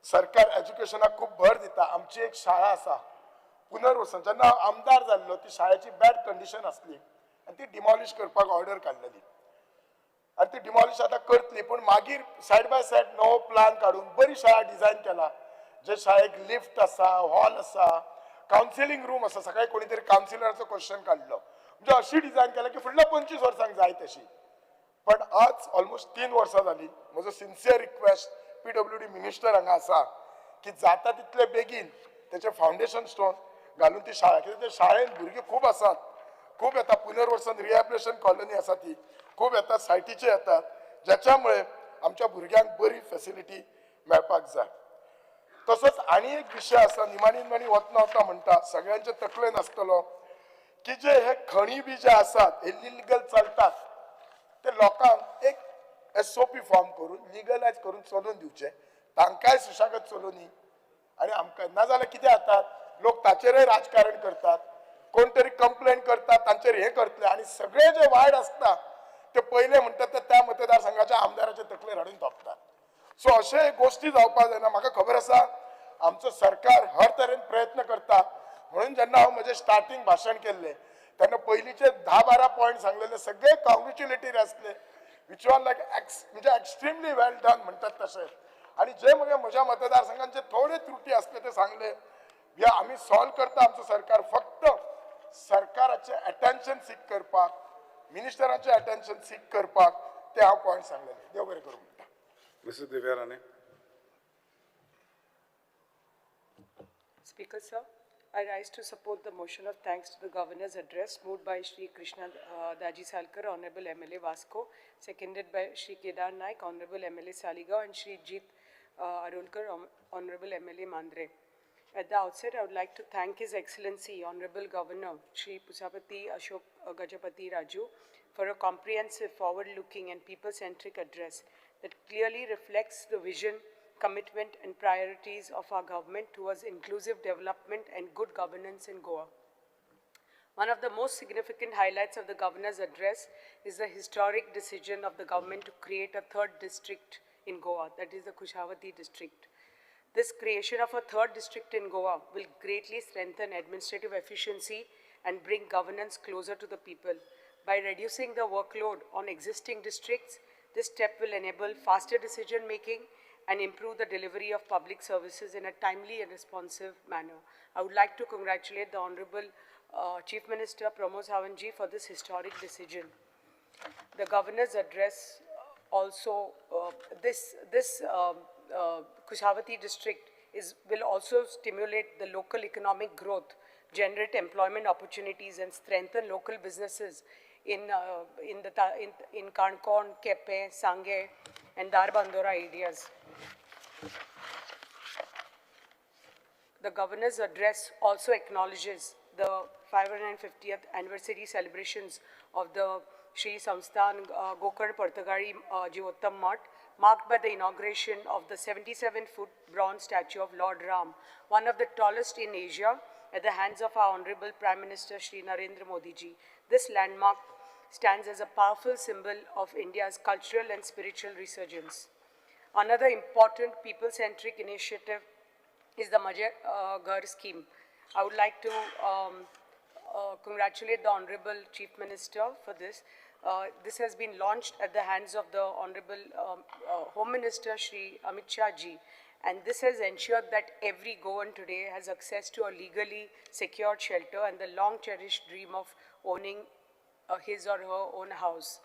सरकार एज्युकेशनाक खूब भर दिता आमची एक शाळा आसा पुनर्वसन जेन्ना आमदार जाल्लो ती शाळेची बॅड कंडिशन आसली आनी ती डिमॉलिश करपाक ऑर्डर काडलेली आनी ती डिमॉलिश आतां करतली पूण मागीर सायड बाय सायड नवो प्लान काडून बरी शाळा डिझायन केला जे शाळेक लिफ्ट आसा हॉल आसा कावन्सिलींग रूम आसा सकाळी कोणी तरी कावन्सिलराचो क्वेश्चन काडलो म्हणजे अशी डिझायन केला की फुडल्या 25 वर्सांक जाय तशी पण आज ऑलमोस्ट 3 वर्सां जाली म्हजो सिन्सियर रिक्वेस्ट PWD मिनिस्टर हांगा आसा की जाता तितले बेगीन तेचे फावंडेशन स्टोन घालून ती शाळा कित्याक त्या शाळेन भुरगे खूब आसात खूब येता पुनर्वसन रिहॅबिलिटेशन कॉलनी आसा ती खूब येतात सायटीचे येतात ज्याच्यामुळे आमच्या भुरग्यांक बरी फॅसिलिटी मेळपाक जाय तसोच आनी एक विशय आसा निमाणी वतना म्हणटा सगळ्यांचे तकलेन आसतलो की जे हे खणी बी जे आसात हे इलिगल चलतात ते लोकांक एक SOP फॉर्म करून लिगलायज करून चलोवन दिवचे तांकांय सुशागत चलोवनी आणि आमकां नाजाल्यार कितें जातात लोक ताचेरय राजकारण करतात कोण तरी कंप्लेंट करतात तांचेर हे करतले आणि सगळे जे वायड असता ते पहिले म्हणतात ते त्या मतदारसंघाच्या आमदाराचे तकलेर हाडून थोपतात सो अशे गोष्टी जावपाक जायना म्हाका खबर आसा आमचं सरकार हर तरेन प्रयत्न करता म्हणून जेन्ना हांव म्हजें स्टार्टींग भाशण केल्लें तेन्ना पयलींचे 10-12 पॉयंट सांगलेले सगळे कॉंग्रेच्युलेटरी आसले विच वर लायक म्हणजे एक्स्ट्रीमली वेल डन म्हणटात तशें आणि जे म्हज्या मतदारसंघांचे थोडे त्रुटी असले ते सांगले या आम्ही सॉल्व करता आमचं सरकार फक्त सरकाराचे अटेन्शन सीक करपाक मिनिस्टरांचे अटेन्शन सीक करपाक ते हांव पॉयंट सांगलेले देव बरें करूं म्हणटा Mrs Divya Rane. Speaker, sir, I rise to support the motion of thanks to the Governor's address moved by Shri Krishna Daji Salkar, Honorable MLA Vasco, seconded by Shri Kedar Naik, Honorable MLA Saligaon, and Shri Jeet Arulkar, Honorable MLA Mandre. At the outset, I would like to thank His Excellency, Honorable Governor Shri Pushapati Ashok Gajapati Raju, for a comprehensive, forward-looking and people-centric address that clearly reflects the vision, commitment and priorities of our government towards inclusive development and good governance in Goa. One of the most significant highlights of the Governor's address is the historic decision of the government to create a third district in Goa, that is the Kushavati district. This creation of a third district in Goa will greatly strengthen administrative efficiency and bring governance closer to the people. By reducing the workload on existing districts, this step will enable faster decision-making and improve the delivery of public services in a timely and responsive manner. I would like to congratulate the Honorable Chief Minister Pramod Sawant ji for this historic decision. The Governor's address also, Kushavati district will also stimulate the local economic growth, generate employment opportunities and strengthen local businesses in Kankon, Kepe, Sangay and Darbandora areas. The Governor's address also acknowledges the 550th anniversary celebrations of the Shri Samsthan Gokard Partagari Jivottam Mat, marked by the inauguration of the 77-foot bronze statue of Lord Ram, one of the tallest in Asia, at the hands of our Honorable Prime Minister Shri Narendra Modi ji. This landmark stands as a powerful symbol of India's cultural and spiritual resurgence. Another important people-centric initiative is the Majhe Ghar scheme. I would like to congratulate the Honorable Chief Minister for this. This has been launched at the hands of the Honorable Home Minister Shri Amit Shah ji, and this has ensured that every Goan today has access to a legally secured shelter and the long-cherished dream of owning his or her own house.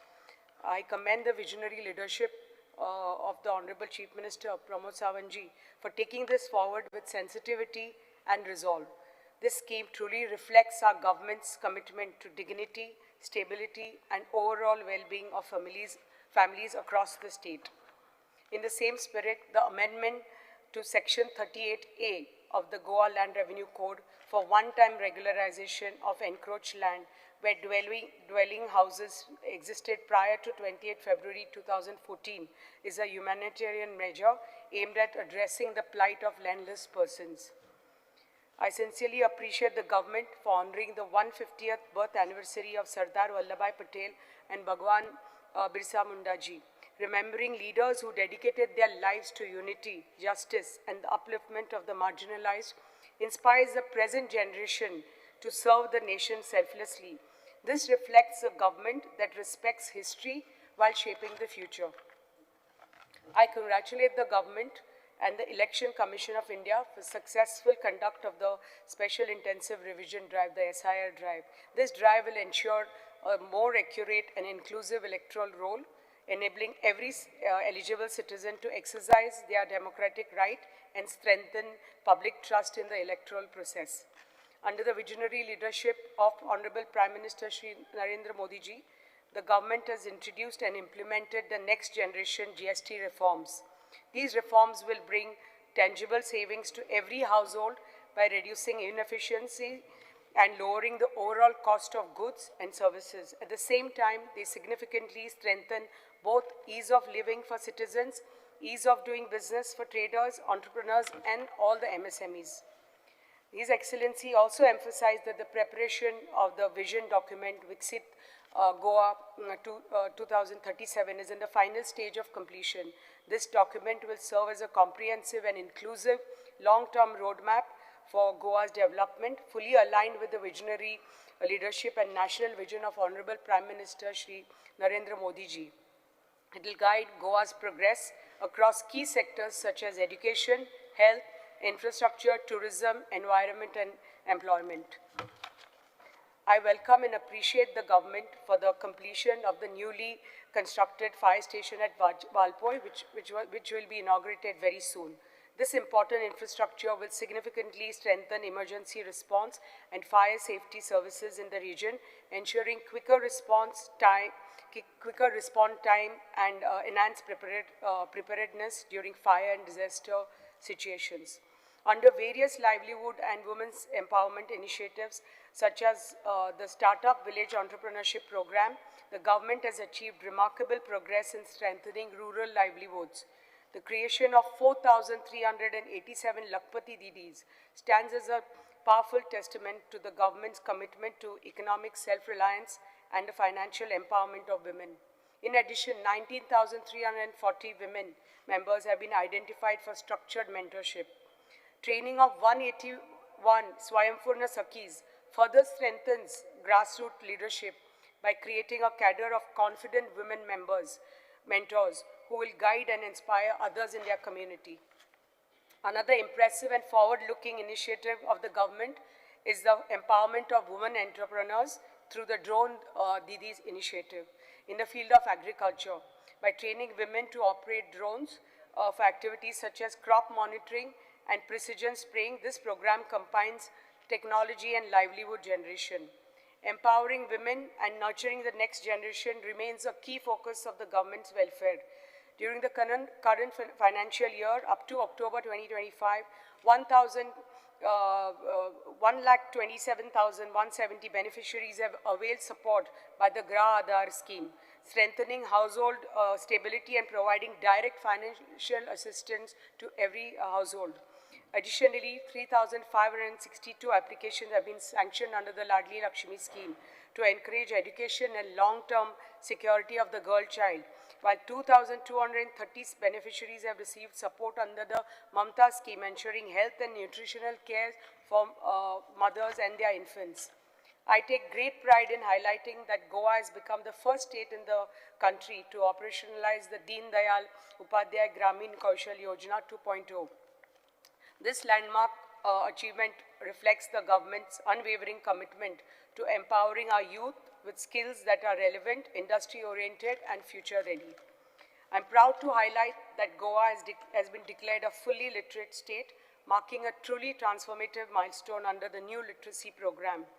I commend the visionary leadership of the Honorable Chief Minister Pramod Sawant ji for taking this forward with sensitivity and resolve. This scheme truly reflects our government's commitment to dignity, stability and overall well-being of families across the state. In the same spirit, the amendment to Section 38A of the Goa Land Revenue Code for one-time regularization of encroached land where dwelling houses existed prior to 28 February 2014 is a humanitarian measure aimed at addressing the plight of landless persons. I sincerely appreciate the government for honoring the 150th birth anniversary of Sardar Vallabhbhai Patel and Bhagwan Birsa Munda ji, remembering leaders who dedicated their lives to unity, justice and the upliftment of the marginalized inspires the present generation to serve the nation selflessly. This reflects a government that respects history while shaping the future. I congratulate the government and the Election Commission of India for successful conduct of the Special Intensive Revision Drive, the SIR drive. This drive will ensure a more accurate and inclusive electoral roll, enabling every eligible citizen to exercise their democratic right and strengthen public trust in the electoral process. Under the visionary leadership of Honorable Prime Minister Shri Narendra Modi ji, the government has introduced and implemented the next generation GST reforms. These reforms will bring tangible savings to every household by reducing inefficiency and lowering the overall cost of goods and services. At the same time, they significantly strengthen both ease of living for citizens ease of doing business for traders, entrepreneurs, and all the MSMEs. His Excellency also emphasized that the preparation of the vision document Viksit Goa 2037 is in the final stage of completion. This document will serve as a comprehensive and inclusive long-term roadmap for Goa's development, fully aligned with the visionary leadership and national vision of Honorable Prime Minister Shri Narendra Modi ji. It will guide Goa's progress across key sectors such as education, health, infrastructure, tourism, environment, and employment. I welcome and appreciate the government for the completion of the newly constructed fire station at Valpoi, which will be inaugurated very soon. This important infrastructure will significantly strengthen emergency response and fire safety services in the region, ensuring quicker response time and enhanced preparedness during fire and disaster situations. Under various livelihood and women's empowerment initiatives, such as the Startup Village Entrepreneurship Program, the government has achieved remarkable progress in strengthening rural livelihoods. The creation of 4,387 Lakpati Didis stands as a powerful testament to the government's commitment to economic self-reliance and the financial empowerment of women. In addition, 19,340 women members have been identified for structured mentorship. Training of 181 Swayamfurna Sakhis further strengthens grassroots leadership by creating a cadre of confident women mentors who will guide and inspire others in their community. Another impressive and forward-looking initiative of the government is the empowerment of women entrepreneurs through the Drone Didis initiative in the field of agriculture. By training women to operate drones for activities such as crop monitoring and precision spraying, this program combines technology and livelihood generation. Empowering women and nurturing the next generation remains a key focus of the government's welfare. During the current financial year, up to October 2025, 1,27,170 beneficiaries have availed support by the Grah Aadhar scheme, strengthening household stability and providing direct financial assistance to every household. Additionally, 3,562 applications have been sanctioned under the Ladli Lakshmi scheme to encourage education and long-term security of the girl child, while 2,230 beneficiaries have received support under the Mamta scheme, ensuring health and nutritional care for mothers and their infants. I take great pride in highlighting that Goa has become the first state in the country to operationalize the Deen Dayal Upadhyay Gramin Kaushal Yojana 2.0. This landmark achievement reflects the government's unwavering commitment to empowering our youth with skills that are relevant, industry-oriented, and future-ready. I'm proud to highlight that Goa has been declared a fully literate state, marking a truly transformative milestone under the new literacy program.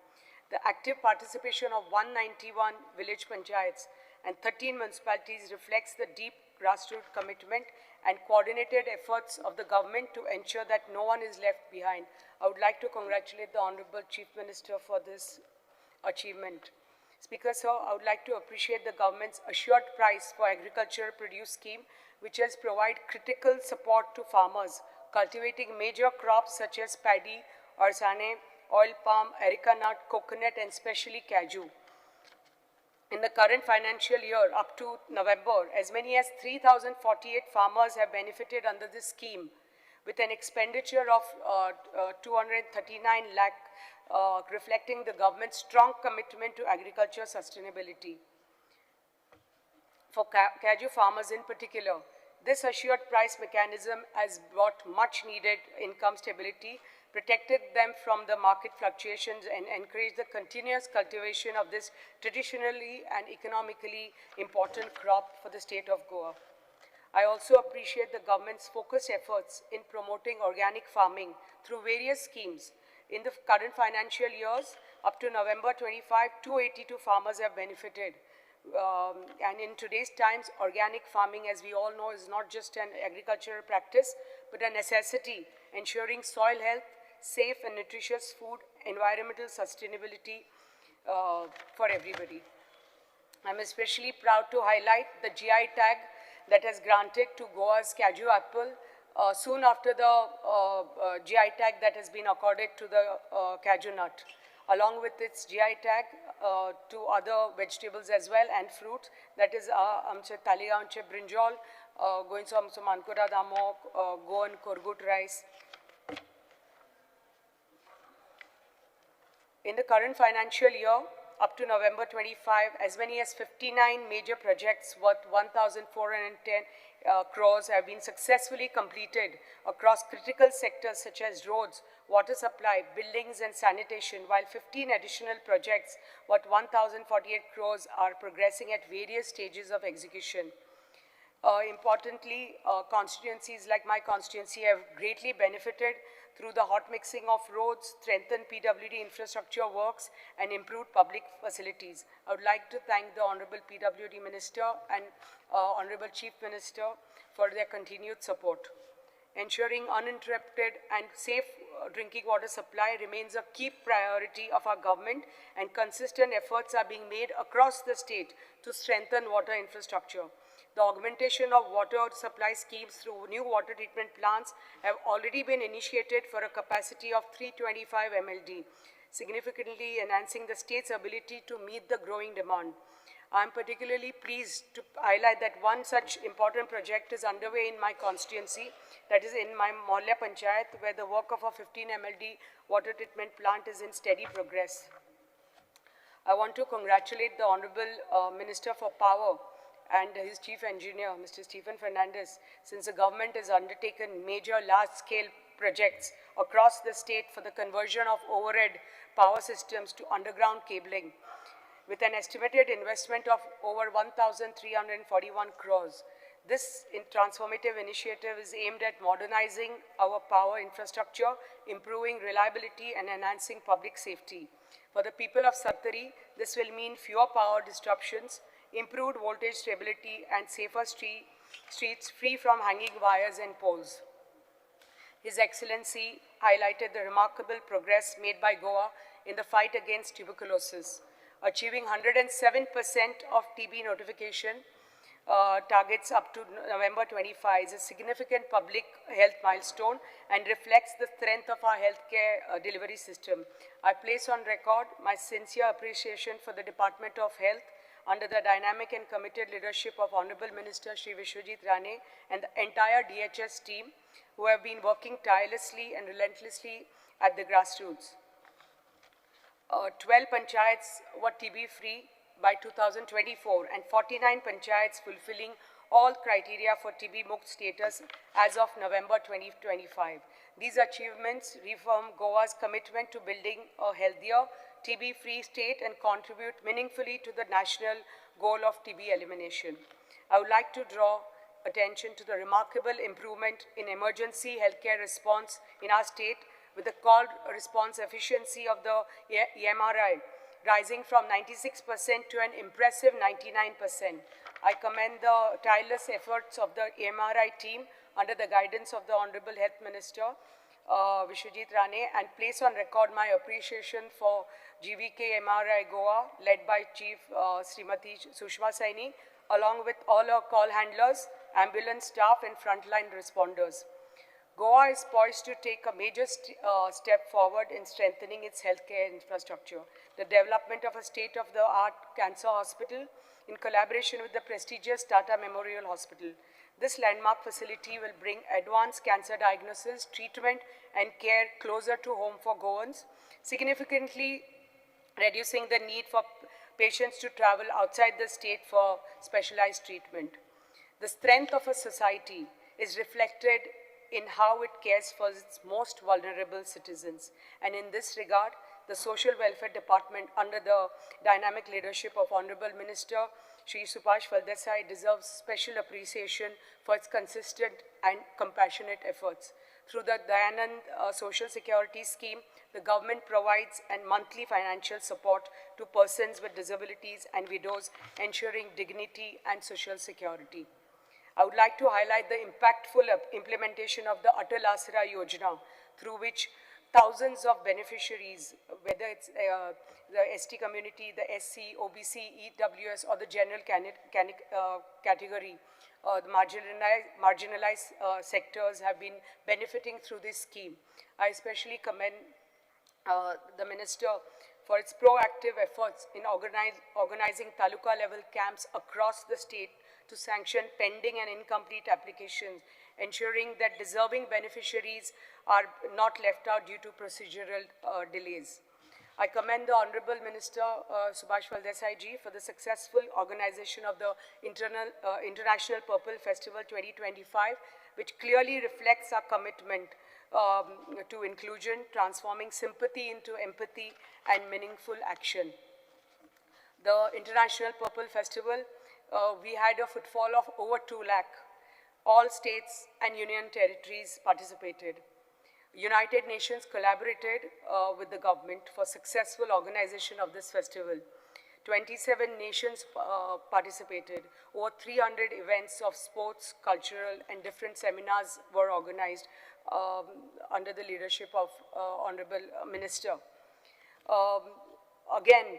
The active participation of 191 village panchayats and 13 municipalities reflects the deep grassroots commitment and coordinated efforts of the government to ensure that no one is left behind. I would like to congratulate the Honorable Chief Minister for this achievement. Speaker, sir, I would like to appreciate the government's assured price for agricultural produce scheme, which has provided critical support to farmers cultivating major crops such as paddy, arsane, oil palm, areca nut, coconut, and especially cashew. In the current financial year, up to November, as many as 3,048 farmers have benefited under this scheme, with an expenditure of 239 lakh, reflecting the government's strong commitment to agriculture sustainability. For cashew farmers in particular, this assured price mechanism has brought much needed income stability, protected them from the market fluctuations, and encouraged the continuous cultivation of this traditionally and economically important crop for the state of Goa. I also appreciate the government's focused efforts in promoting organic farming through various schemes. In the current financial years, up to November 25, 282 farmers have benefited. And in today's times, organic farming, as we all know, is not just an agricultural practice, but a necessity, ensuring soil health, safe and nutritious food, environmental sustainability for everybody. I'm especially proud to highlight the GI tag that has granted to Goa's Kaju apple soon after the GI tag that has been accorded to the Kaju nut, along with its GI tag to other vegetables as well and fruits. That is आमचे तालिगांवचे brinjal, गोंयचो आमचो मानकुराद आंबो, Goan कोरगूट rice. In the current financial year, up to November 25, as many as 59 major projects worth 1,410 crores have been successfully completed across critical sectors such as roads, water supply, buildings and sanitation, while 15 additional projects worth 1,048 crores are progressing at various stages of execution. Importantly, constituencies like my constituency have greatly benefited through the hot mixing of roads, strengthened PWD infrastructure works, and improved public facilities. I would like to thank the Honorable PWD Minister and Honorable Chief Minister for their continued support. Ensuring uninterrupted and safe drinking water supply remains a key priority of our government, and consistent efforts are being made across the state to strengthen water infrastructure. The augmentation of water supply schemes through new water treatment plants have already been initiated for a capacity of 325 MLD, significantly enhancing the state's ability to meet the growing demand. I am particularly pleased to highlight that one such important project is underway in my constituency, that is in my Mohalla Panchayat, where the work of a 15 MLD water treatment plant is in steady progress. I want to congratulate the Honorable Minister for Power and his chief engineer, Mr. Stephen Fernandez, since the government has undertaken major large-scale projects across the state for the conversion of overhead power systems to underground cabling, with an estimated investment of over 1,341 crores. This transformative initiative is aimed at modernizing our power infrastructure, improving reliability, and enhancing public safety. For the people of Sattari, this will mean fewer power disruptions, improved voltage stability, and safer streets free from hanging wires and poles. His Excellency highlighted the remarkable progress made by Goa in the fight against tuberculosis. Achieving 107% of TB notification targets up to November 25 is a significant public health milestone and reflects the strength of our healthcare delivery system. I place on record my sincere appreciation for the Department of Health under the dynamic and committed leadership of Honorable Minister Shri Vishwajit Rane and the entire DHS team, who have been working tirelessly and relentlessly at the grassroots. 12 panchayats were TB-free by 2024 and 49 panchayats fulfilling all criteria for TB-Mukt status as of November 2025. These achievements reaffirm Goa's commitment to building a healthier, TB-free state and contribute meaningfully to the national goal of TB elimination. I would like to draw attention to the remarkable improvement in emergency healthcare response in our state, with the call response efficiency of the EMRI rising from 96% to an impressive 99%. I commend the tireless efforts of the EMRI team under the guidance of the Honorable Health Minister, Vishwajit Rane, and place on record my appreciation for GVK MRI Goa, led by Chief Srimati Sushma Saini, along with all our call handlers, ambulance staff, and frontline responders. Goa is poised to take a major step forward in strengthening its healthcare infrastructure. The development of a state-of-the-art cancer hospital in collaboration with the prestigious Tata Memorial Hospital. This landmark facility will bring advanced cancer diagnosis, treatment, and care closer to home for Goans, significantly reducing the need for patients to travel outside the state for specialized treatment. The strength of a society is reflected in how it cares for its most vulnerable citizens. And in this regard, the Social Welfare Department, under the dynamic leadership of Honorable Minister Shri Subhash Valdesai, deserves special appreciation for its consistent and compassionate efforts. Through the Dayanand Social Security Scheme, the government provides monthly financial support to persons with disabilities and widows, ensuring dignity and social security. I would like to highlight the impactful implementation of the Atal Asra Yojana, through which thousands of beneficiaries, whether it's the ST community, the SC, OBC, EWS, or the general category, the marginalized sectors have been benefiting through this scheme. I especially commend the Minister for its proactive efforts in organizing taluka level camps across the state to sanction pending and incomplete applications, ensuring that deserving beneficiaries are not left out due to procedural delays. I commend the Honorable Minister Subhash Valdesai ji for the successful organization of the International Purple Festival 2025, which clearly reflects our commitment to inclusion, transforming sympathy into empathy and meaningful action. The International Purple Festival, we had a footfall of over 2 lakh. All states and union territories participated. United Nations collaborated with the government for successful organization of this festival. 27 nations participated. Over 300 events of sports, cultural, and different seminars were organized under the leadership of Honorable Minister. Again,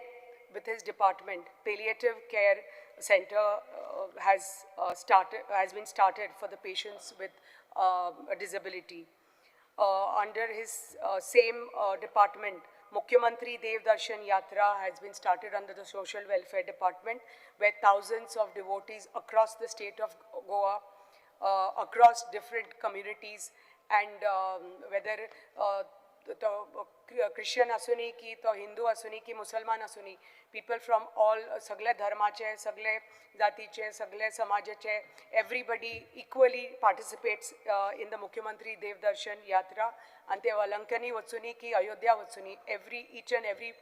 with his department, Palliative Care Center has been started for the patients with a disability. Under his same department, Mukhyamantri Dev Darshan Yatra has been started under the Social Welfare Department, where thousands of devotees across the state of Goa, across different communities, and whether Christian असुनी की तो हिंदू असुनी की मुसलमान असुनी, people from all सगळे धर्माचे, सगळे जातीचे, सगळे समाजाचे, everybody equally participates in the Mukhyamantri Dev Darshan Yatra, and ते वलंकनी वचुनी की Ayodhya वचुनी, each and every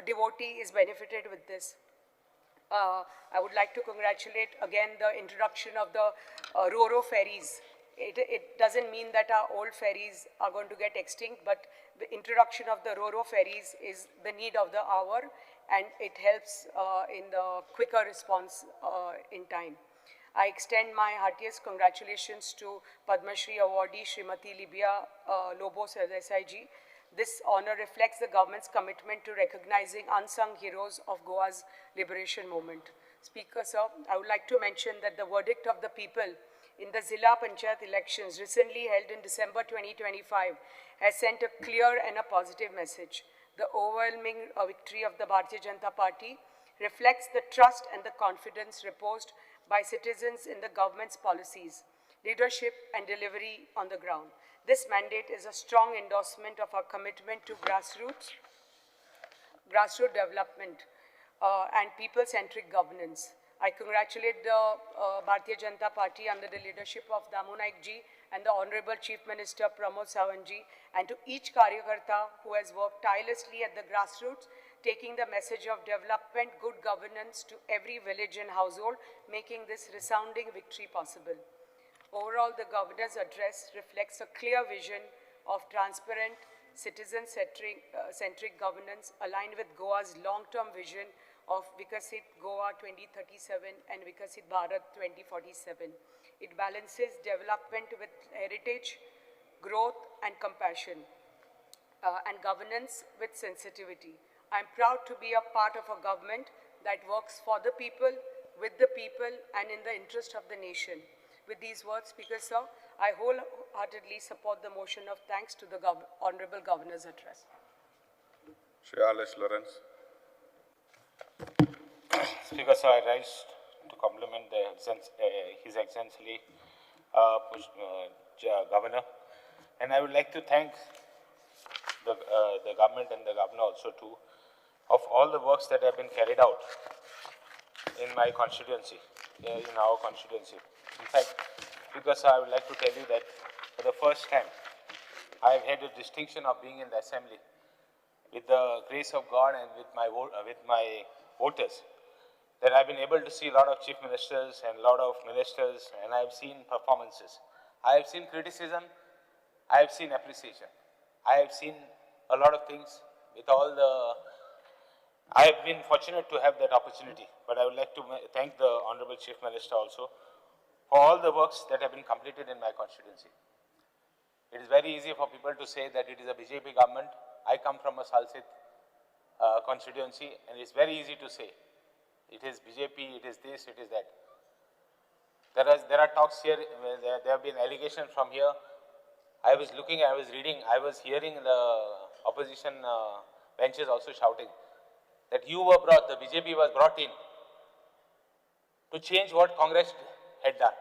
devotee is benefited with this. I would like to congratulate again the introduction of the Ro-Ro ferries. It doesn't mean that our old ferries are going to get extinct, but the introduction of the Ro-Ro ferries is the need of the hour, and it helps in the quicker response in time. I extend my heartiest congratulations to Padma Shri awardee Srimati Libya Lobos SIG. This honor reflects the government's commitment to recognizing unsung heroes of Goa's liberation movement. Speaker, sir, I would like to mention that the verdict of the people in the Zilla Panchayat elections recently held in December 2025 has sent a clear and a positive message. The overwhelming victory of the Bharatiya Janata Party reflects the trust and the confidence reposed by citizens in the government's policies, leadership and delivery on the ground. This mandate is a strong endorsement of our commitment to grassroots development and people-centric governance. I congratulate the Bharatiya Janata Party under the leadership of Damu Naik ji and the Honorable Chief Minister Pramod Sawant ji, and to each Karyakarta who has worked tirelessly at the grassroots, taking the message of development, good governance to every village and household, making this resounding victory possible. Overall, the Governor's address reflects a clear vision of transparent, citizen-centric governance aligned with Goa's long-term vision of Vikasit Goa 2037 and Vikasit Bharat 2047. It balances development with heritage, growth and compassion, and governance with sensitivity. I am proud to be a part of a government that works for the people, with the people, and in the interest of the nation. With these words, Speaker Sir, I wholeheartedly support the motion of thanks to the Honorable Governor's address. Shri Alice Lawrence. Speaker, sir, I rise to compliment His Excellency Governor, and I would like to thank the government and the Governor also too, of all the works that have been carried out in my constituency, in our constituency. In fact, because I would like to tell you that for the first time, I have had the distinction of being in the assembly with the grace of God and with my voters, that I've been able to see a lot of chief ministers and a lot of ministers, and I have seen performances. I have seen criticism, I have seen appreciation. I have seen a lot of things with all the, I have been fortunate to have that opportunity, but I would like to thank the Honorable Chief Minister also for all the works that have been completed in my constituency. It is very easy for people to say that it is a BJP government. I come from a Salsit constituency, and it's very easy to say it is BJP, it is this, it is that. There are talks here, there have been allegations from here. I was looking, I was reading, I was hearing the opposition benches also shouting that you were brought, the BJP was brought in to change what Congress had done.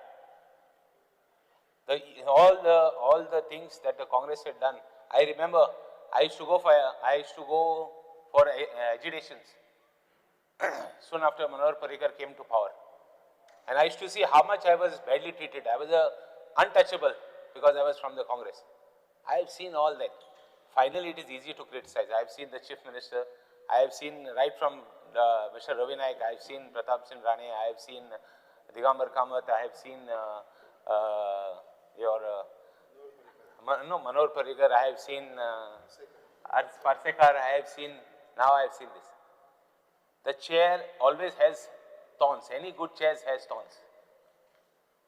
All the things that the Congress had done, I remember I used to go for agitations soon after Manohar Parrikar came to power. And I used to see how much I was badly treated. I was untouchable because I was from the Congress. I have seen all that. Finally, it is easy to criticize. I have seen the Chief Minister. I have seen right from Mr. Ravi Naik. I have seen Pratap Singh Rane. I have seen Digambar Kamath. I have seen Manohar Parrikar. I have seen Parsekar. I have seen, now I have seen this. The chair always has thorns. Any good chair has thorns.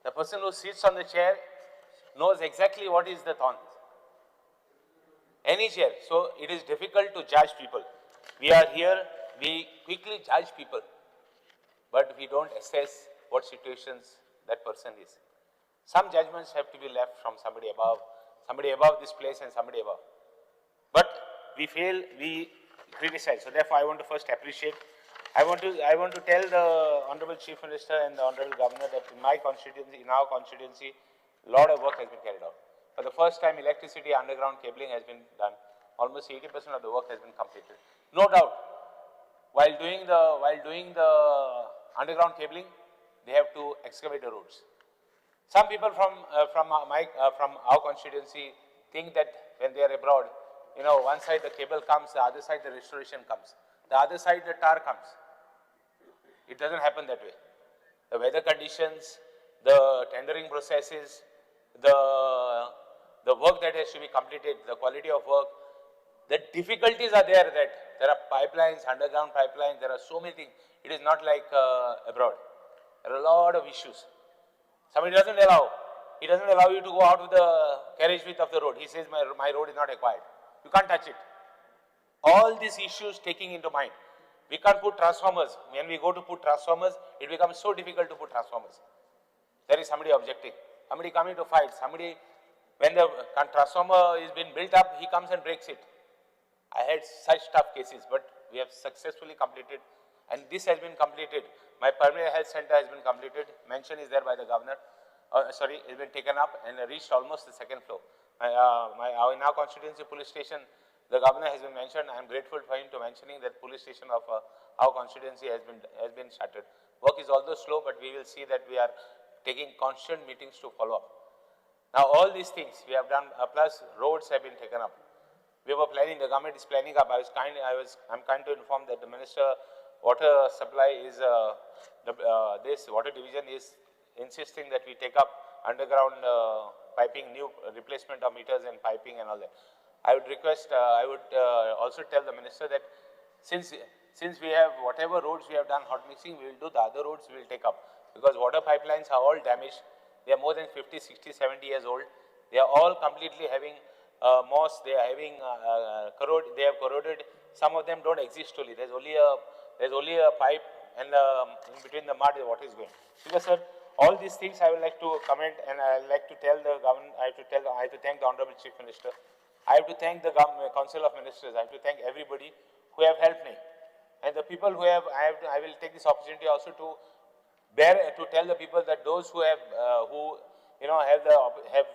The person who sits on the chair knows exactly what is the thorns. Any chair. So it is difficult to judge people. We are here, we quickly judge people, but we don't assess what situations that person is. Some judgments have to be left from somebody above this place and somebody above. But we fail, we criticize. So therefore I want to first appreciate. I want to tell the Honorable Chief Minister and the Honorable Governor that in my constituency, in our constituency, a lot of work has been carried out. For the first time, electricity underground cabling has been done. Almost 80% of the work has been completed. No doubt, while doing the underground cabling, they have to excavate the roads. Some people from our constituency think that when they are abroad, one side the cable comes, the other side the restoration comes, the other side the tar comes. It doesn't happen that way. The weather conditions, the tendering processes, the work that has to be completed, the quality of work, the difficulties are there, that there are pipelines, underground pipelines, there are so many things. It is not like abroad. There are a lot of issues. Somebody doesn't allow you to go out with the carriage width of the road. He says, my road is not acquired. You can't touch it. All these issues taking into mind. We can't put transformers. When we go to put transformers, it becomes so difficult to put transformers. There is somebody objecting, somebody coming to fight, somebody, when the transformer is being built up, he comes and breaks it. I had such tough cases, but we have successfully completed, and this has been completed. My permanent health center has been completed. Mention is there by the governor. It's been taken up and reached almost the second floor. In our constituency police station, the governor has been mentioned. I am grateful for him to mentioning that police station of our constituency has been shuttered. Work is although slow, but we will see that we are taking constant meetings to follow up. Now all these things we have done, plus roads have been taken up. We were planning, the government is planning up. I'm kind to inform that the Minister Water Supply is, this water division is insisting that we take up underground piping, new replacement of meters and piping and all that. I would request, I would also tell the Minister that since we have whatever roads we have done hot mixing, we will do the other roads we will take up. Because water pipelines are all damaged. They are more than 50, 60, 70 years old. They are all completely having moss, they are having they have corroded. Some of them don't exist totally. There's only a pipe, and in between the mud, the water is going. Because sir, all these things I would like to comment, and I would like to tell the government. I have to thank the Honorable Chief Minister. I have to thank the Council of Ministers. I have to thank everybody who have helped me, and the people who have. I will take this opportunity also to tell the people that those who have have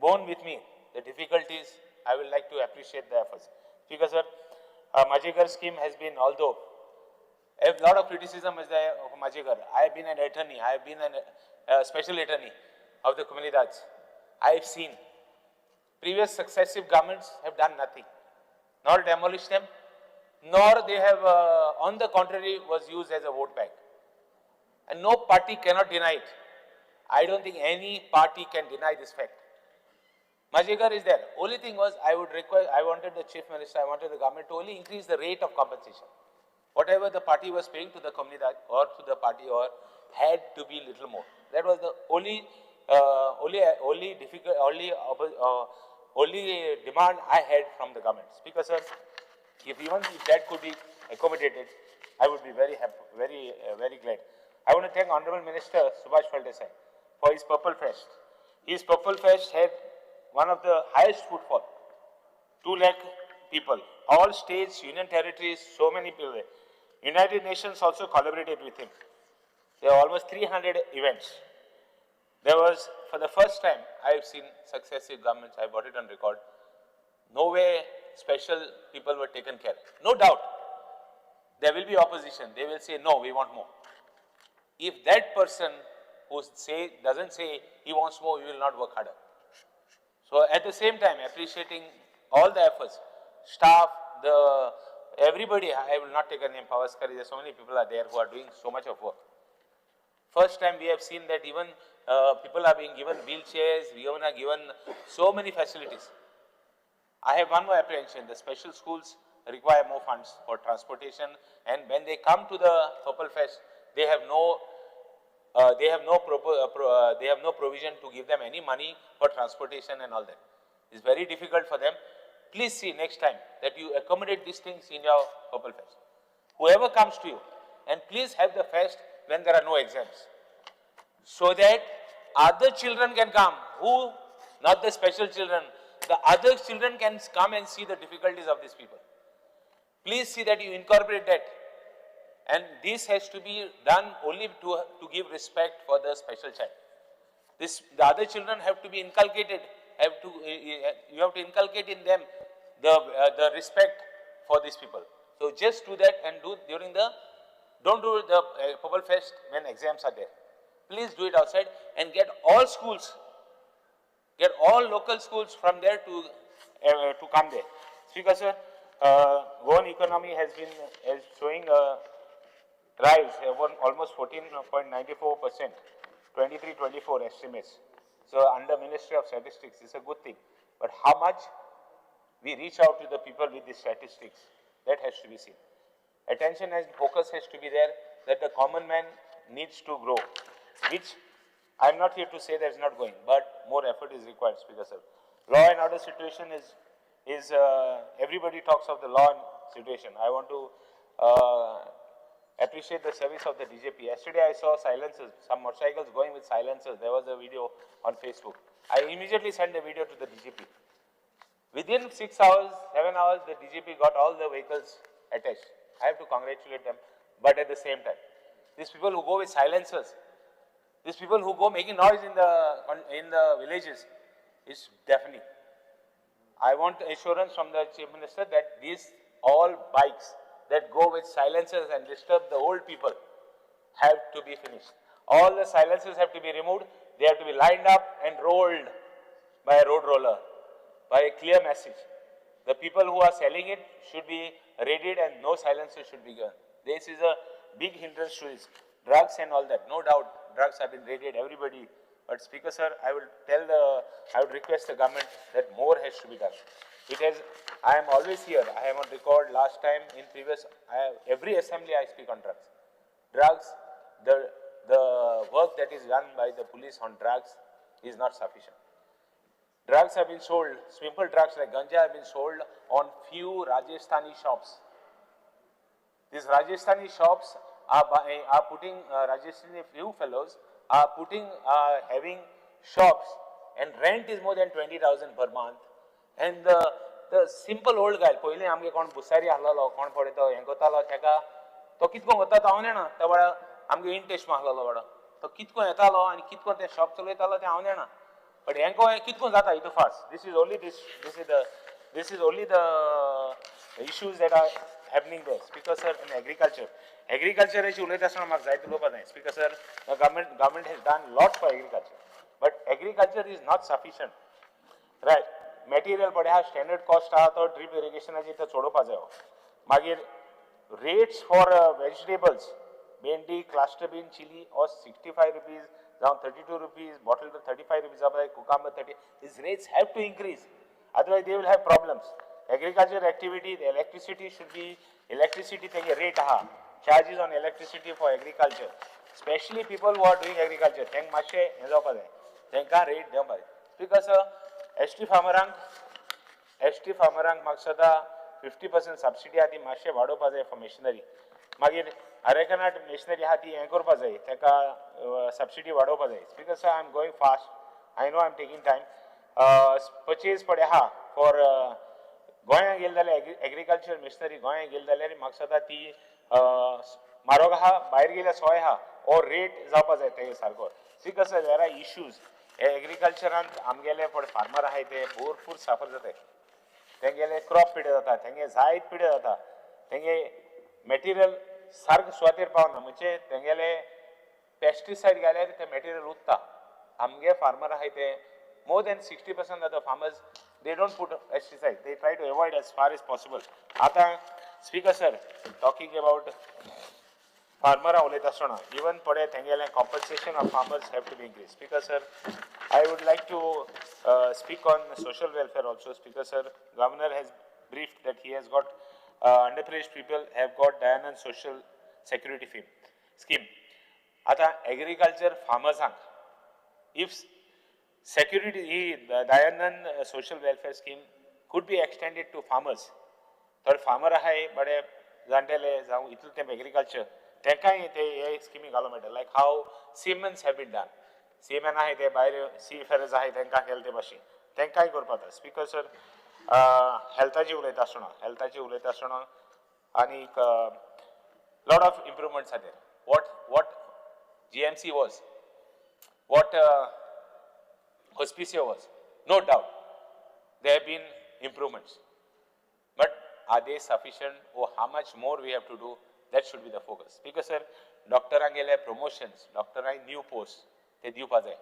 borne with me the difficulties, I would like to appreciate the efforts. Because sir, Majigar scheme has been, although a lot of criticism is there of Majigar. I have been an attorney. I have been a special attorney of the Comunidades. I have seen previous successive governments have done nothing, nor demolished them, nor they have, on the contrary, was used as a vote bank. And no party cannot deny it. I don't think any party can deny this fact. Majigar is there. Only thing was, I wanted the Chief Minister, I wanted the government to only increase the rate of compensation. Whatever the party was paying to the Comunidad or to the party or had to be little more. That was the only only demand I had from the government. Speaker sir, if that could be accommodated, I would be very happy, very glad. I want to thank Honorable Minister Subhash Phaldesai for his Purple Fest. His Purple Fest had one of the highest footfall, 2 lakh people, all states, union territories, so many people. United Nations also collaborated with him. There were almost 300 events. There was, for the first time, I have seen successive governments, I brought it on record, no way special people were taken care. No doubt, there will be opposition. They will say, no, we want more. If that person who doesn't say he wants more, he will not work harder. So at the same time, appreciating all the efforts, staff, everybody, I will not take a name, Pavaskar, there are so many people are there who are doing so much of work. First time we have seen that even people are being given wheelchairs, we even are given so many facilities. I have one more apprehension, the special schools require more funds for transportation, and when they come to the Purple Fest, they have no provision to give them any money for transportation and all that. It's very difficult for them. Please see next time that you accommodate these things in your Purple Fest. Whoever comes to you, and please have the fest when there are no exams, so that other children can come, who, not the special children, the other children can come and see the difficulties of these people. Please see that you incorporate that. And this has to be done only to give respect for the special child. The other children have to be inculcated, you have to inculcate in them the respect for these people. So just do that and don't do the Purple Fest when exams are there. Please do it outside and get all schools, get all local schools from there to come there. Speaker sir, Goan economy has been showing a rise of almost 14.94%, 23-24 estimates. So under Ministry of Statistics, it's a good thing. But how much we reach out to the people with these statistics, that has to be seen. Attention and focus has to be there that the common man needs to grow, which I am not here to say that is not going, but more effort is required, Speaker sir. Law and order situation is everybody talks of the law and situation. I want to appreciate the service of the DJP. Yesterday I saw silencers, some motorcycles going with silencers. There was a video on Facebook. I immediately sent the video to the DJP. Within 6 hours, 7 hours, the DJP got all the vehicles attached. I have to congratulate them, but at the same time, these people who go with silencers, these people who go making noise in the villages, is deafening. I want assurance from the Chief Minister that these all bikes that go with silencers and disturb the old people have to be finished. All the silencers have to be removed. They have to be lined up and rolled by a road roller, by a clear message. The people who are selling it should be raided and no silencer should be given. This is a big hindrance to this. Drugs and all that, no doubt, drugs have been raided, everybody. But Speaker sir, I would request the government that more has to be done. I am always here. I am on record last time in every assembly I speak on drugs. Drugs, the work that is done by the police on drugs is not sufficient. Drugs have been sold, simple drugs like ganja have been sold on few Rajasthani shops. These Rajasthani shops are putting, Rajasthani few fellows are having shops and rent is more than 20,000 per month. And the simple old guy, पहिले आमगे कोण बुसारी आहलो कोण पडे तो हेंकोतालो तेका तो कितको वता तो हांव ना तो बडा आमगे इंटेस्ट माहलो बडा तो कितको येतालो आणि कितको ते शॉप चलयतालो ते हांव ना but हेंको कितको जाता इतू fast this is only the issues that are happening there. Speaker sir, in agriculture is उलयता आसतना म्हाका जायत उलोवपा जाय. Speaker sir, the government has done lot for agriculture, but agriculture is not sufficient, right? Material पडे हा standard cost आहा तो drip irrigation आजी तो सोडोवपा जायो. मागीर rates for vegetables, भेंडी, cluster bean, chili or 65 rupees, down 32 rupees, bottle to 35 rupees, cucumber 30. These rates have to increase, otherwise they will have problems. Agriculture activity, the electricity should be, electricity take a rate aha, charges on electricity for agriculture, especially people who are doing agriculture. Thank mashe, thank rate, because ST Farmerang, ST फार्मरांक म्हाका सदां 50% subsidy आहा ती मातशें वाडोवपा जाय for machinery. मागीर अरेकनाट machinery आहा ती हें करपा जाय, ताका सबसिडी वाडोवपा जाय. Speaker sir, I am going fast. I know I'm taking time. Purchase पडे आहा फॉर गोंयां गेले जाल्यार एग्रीकल्चर मिशनरी गोंयां गेले जाल्यार म्हाका सदां ती म्हारग आहा, भायर गेल्यार सोय आहा, और रेट जावपा जाय तेगे सारको. Speaker sir, there are issues एग्रीकल्चरांत आमगेले पडे फार्मर आहाय ते भरपूर सफर जाताय. तेंगेले क्रॉप पिड्यार जाता, तेंगे जायत पिड्यार जाता, तेंगे मॅटेरियल सारको सुवातेर पावना, म्हणजे तेंगेले पेस्टिसायड घाल्यार ते मॅटेरियल उरता. आमगे फार्मर आहाय ते more than 60% of the farmers, they don't put pesticide, they try to avoid as far as possible. Ata speaker sir, talking about farmer उलयता आसतना even पडे तेंगेले compensation of farmers have to be increased. Speaker sir, I would like to speak on social welfare also. Speaker sir, governor has briefed that he has got underprivileged people have got Dayanand social security scheme. Ata agriculture farmers hank, if security, Dayanand social welfare scheme could be extended to farmers. तर farmer आहाय बडे जाणटेले जावं इतले तेंप agriculture तेंकाय ते हे स्किमी घालूंक मेळटा. लायक हाव सीमेन्स हॅव बीन डन. सीमेन आहाय ते भायर सीफेरर्स आहाय तेंकां केले ते भाशेन तेंकाय करपा जाता. स्पीकर सर, हेल्थाची उलयता आसतना आनीक lot of improvements are there. what GMC was, what Hospicio was, no doubt there have been improvements, but are they sufficient, or how much more we have to do? That should be the focus. Because sir, doctorangele promotions, doctorai new posts te diupa jay.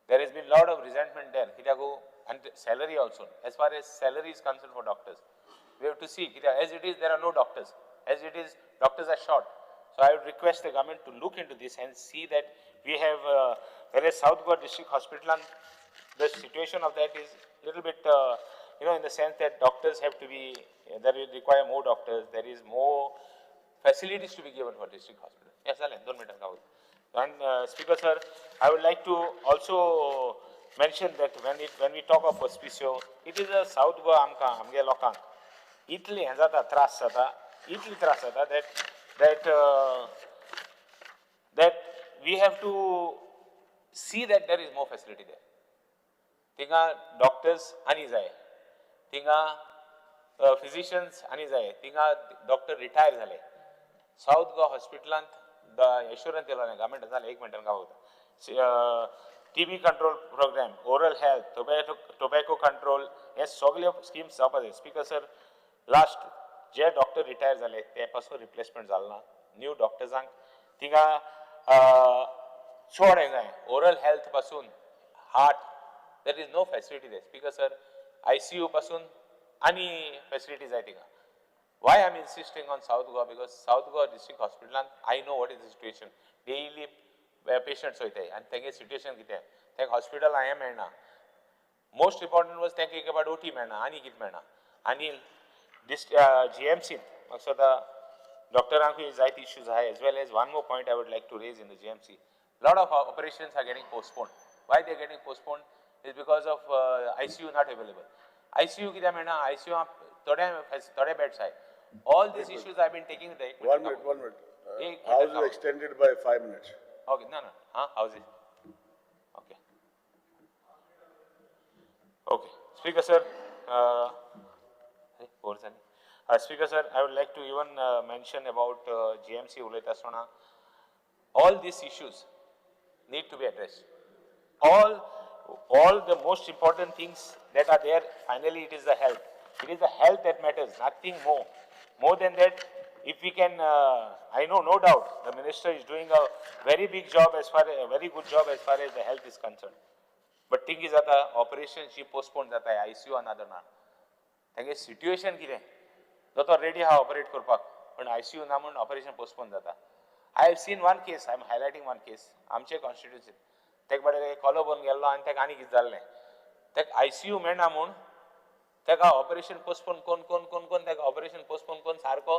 There has been lot of resentment there kitago, and salary also. As far as salary is concerned for doctors, we have to see as it is there are no doctors, as it is doctors are short. So I would request the government to look into this and see that we have, whereas South Goa District Hospital, and the situation of that is little bit, in the sense that doctors have to be, there will require more doctors, there is more facilities to be given for district hospital. Yes, Alan, don't matter now. And Speaker sir, I would like to also mention that when we talk of Hospicio, it is a South Goa amge lokank itli henzata tras jata, itli tras jata that we have to see that there is more facility there. Tinga doctors ani jaye, tinga physicians ani jaye, tinga doctor retire zale. South Goa Hospitalant the assurance दिला government झाला 1 मिनिटान गावता. TB control program, oral health, tobacco control, हे सगळे schemes जावपा जाय. Speaker sir, last जे doctor retire झाले ते पासून रिप्लेसमेंट जाला ना. न्यू डॉक्टर्सांक थिंगा चड हे जाय. ओरल हेल्थ पासून heart, there is no facility there. Speaker sir, ICU पासून आनी फॅसिलिटी जाय थिंगा. Why I am insisting on South Goa? Because South Goa District Hospital, I know what is the situation. Daily patients होते and तेंगे situation कितें. तेंक hospital आया मेळना. Most important was तेंक एक बार OT मेळना आनी कितें मेळना. आनी this GMC, so the doctor is right issues high, as well as one more point I would like to raise in the GMC. Lot of operations are getting postponed. Why they are getting postponed is because of ICU not available. ICU kita mena ICU thode beds hai. All these issues I have been taking the 1 minute. House is extended by 5 minutes. Okay, no. House is okay. Okay, Speaker sir. Speaker sir, I would like to even mention about GMC Uletasona. All these issues need to be addressed. All the most important things that are there, finally it is the health. It is the health that matters, nothing more. More than that, if we can, I know no doubt, the minister is doing a very big job a very good job as far as the health is concerned. But thing is that the operation she postponed that ICU another na. Thank situation कितें तो ready ha operate करपाक पण ICU ना म्हणून operation postpone जाता. I have seen one case, I am highlighting one case. आमचे constituency तेक बडे collarbone गेल्लो आनी तेक आनी कितें जाल्लें. तेक ICU मेळना म्हणून तेका operation postpone कोण तेका operation postpone कोण सारको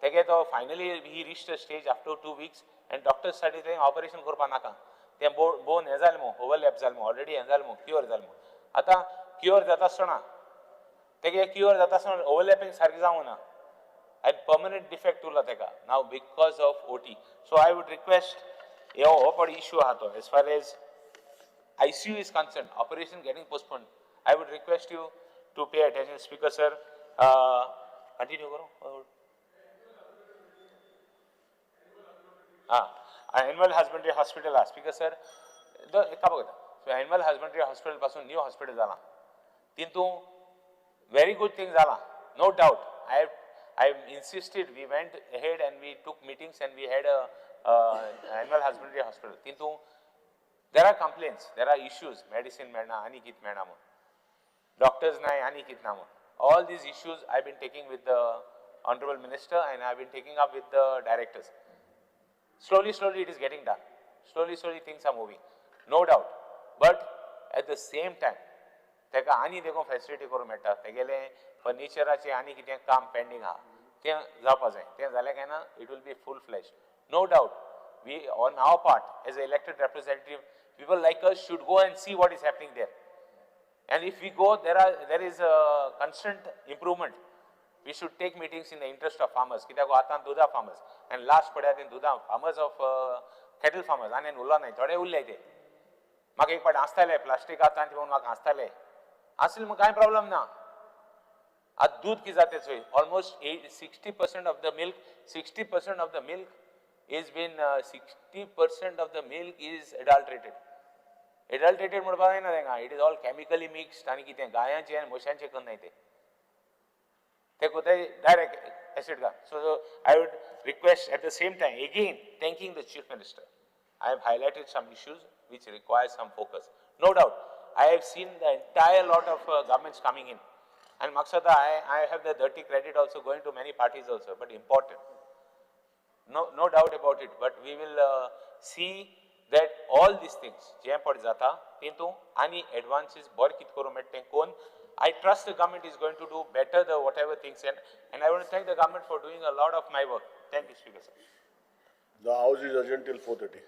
तेगे तो finally he reached a stage after 2 weeks and doctors started saying operation करपा नाका. ते bone हे जालें मो overlap जालें मो already हे जालें मो cure जालें मो. आतां cure जाता आसतना तेगे क्युअर जाता आसतना ओवरलॅपिंग सारकें जावं ना and permanent defect उरला तेका now because of OT. So I would request हो पण issue आहा तो as far as ICU is concerned, operation getting postponed. I would request you to pay attention, Speaker sir. Continue करो. Animal husbandry hospital Speaker sir. So animal husbandry hospital पासून new hospital जाला. तितून very good thing जाला, no doubt. I insisted, we went ahead and we took meetings and we had a animal husbandry hospital. Tintu, there are complaints, there are issues, medicine medna, ani kit medna mo. Doctors nai, ani kit na mo. All these issues I've been taking with the Honorable Minister and I've been taking up with the directors. Slowly, slowly it is getting done. Slowly, slowly things are moving. No doubt. But at the same time, तेका आनी देखो facility करूं मेळटा तेगेले फर्निचराचे आनी कितें काम pending आहा तें जावपा जाय तें जालें काय ना it will be full flesh no doubt we on our part as a elected representative people like us should go and see what is happening there and if we go there is constant improvement we should take meetings in the interest of farmers कित्याक आतां दुधा farmers end last पड्यार तें दुधा farmers of cattle farmers आनी उरलो न्हय थोडे उरले ते म्हाका एक पाटी आसताले प्लास्टीक आतां म्हणून म्हाका आसताले असल मग काय प्रॉब्लेम ना आज दूध की जाते सोय almost 60% of the milk 60% of the milk is been 60% of the milk is adulterated म्हणपाक जायना तेंगा it is all chemically mixed आनी कितें गायांचे आनी म्हशांचे करनाय ते कोताय डायरेक्ट एसिड घाल so I would request at the same time again thanking the chief minister I have highlighted some issues which require some focus. No doubt, I have seen the entire lot of governments coming in. And Maksada, I have the dirty credit also going to many parties also, but important. No doubt about it, but we will see that all these things, Jayampad Zata, Tintu, any advances, Borkit Kurumet Kon, I trust the government is going to do better the whatever things, and I want to thank the government for doing a lot of my work. Thank you, Speaker sir. The house is urgent till 4:30.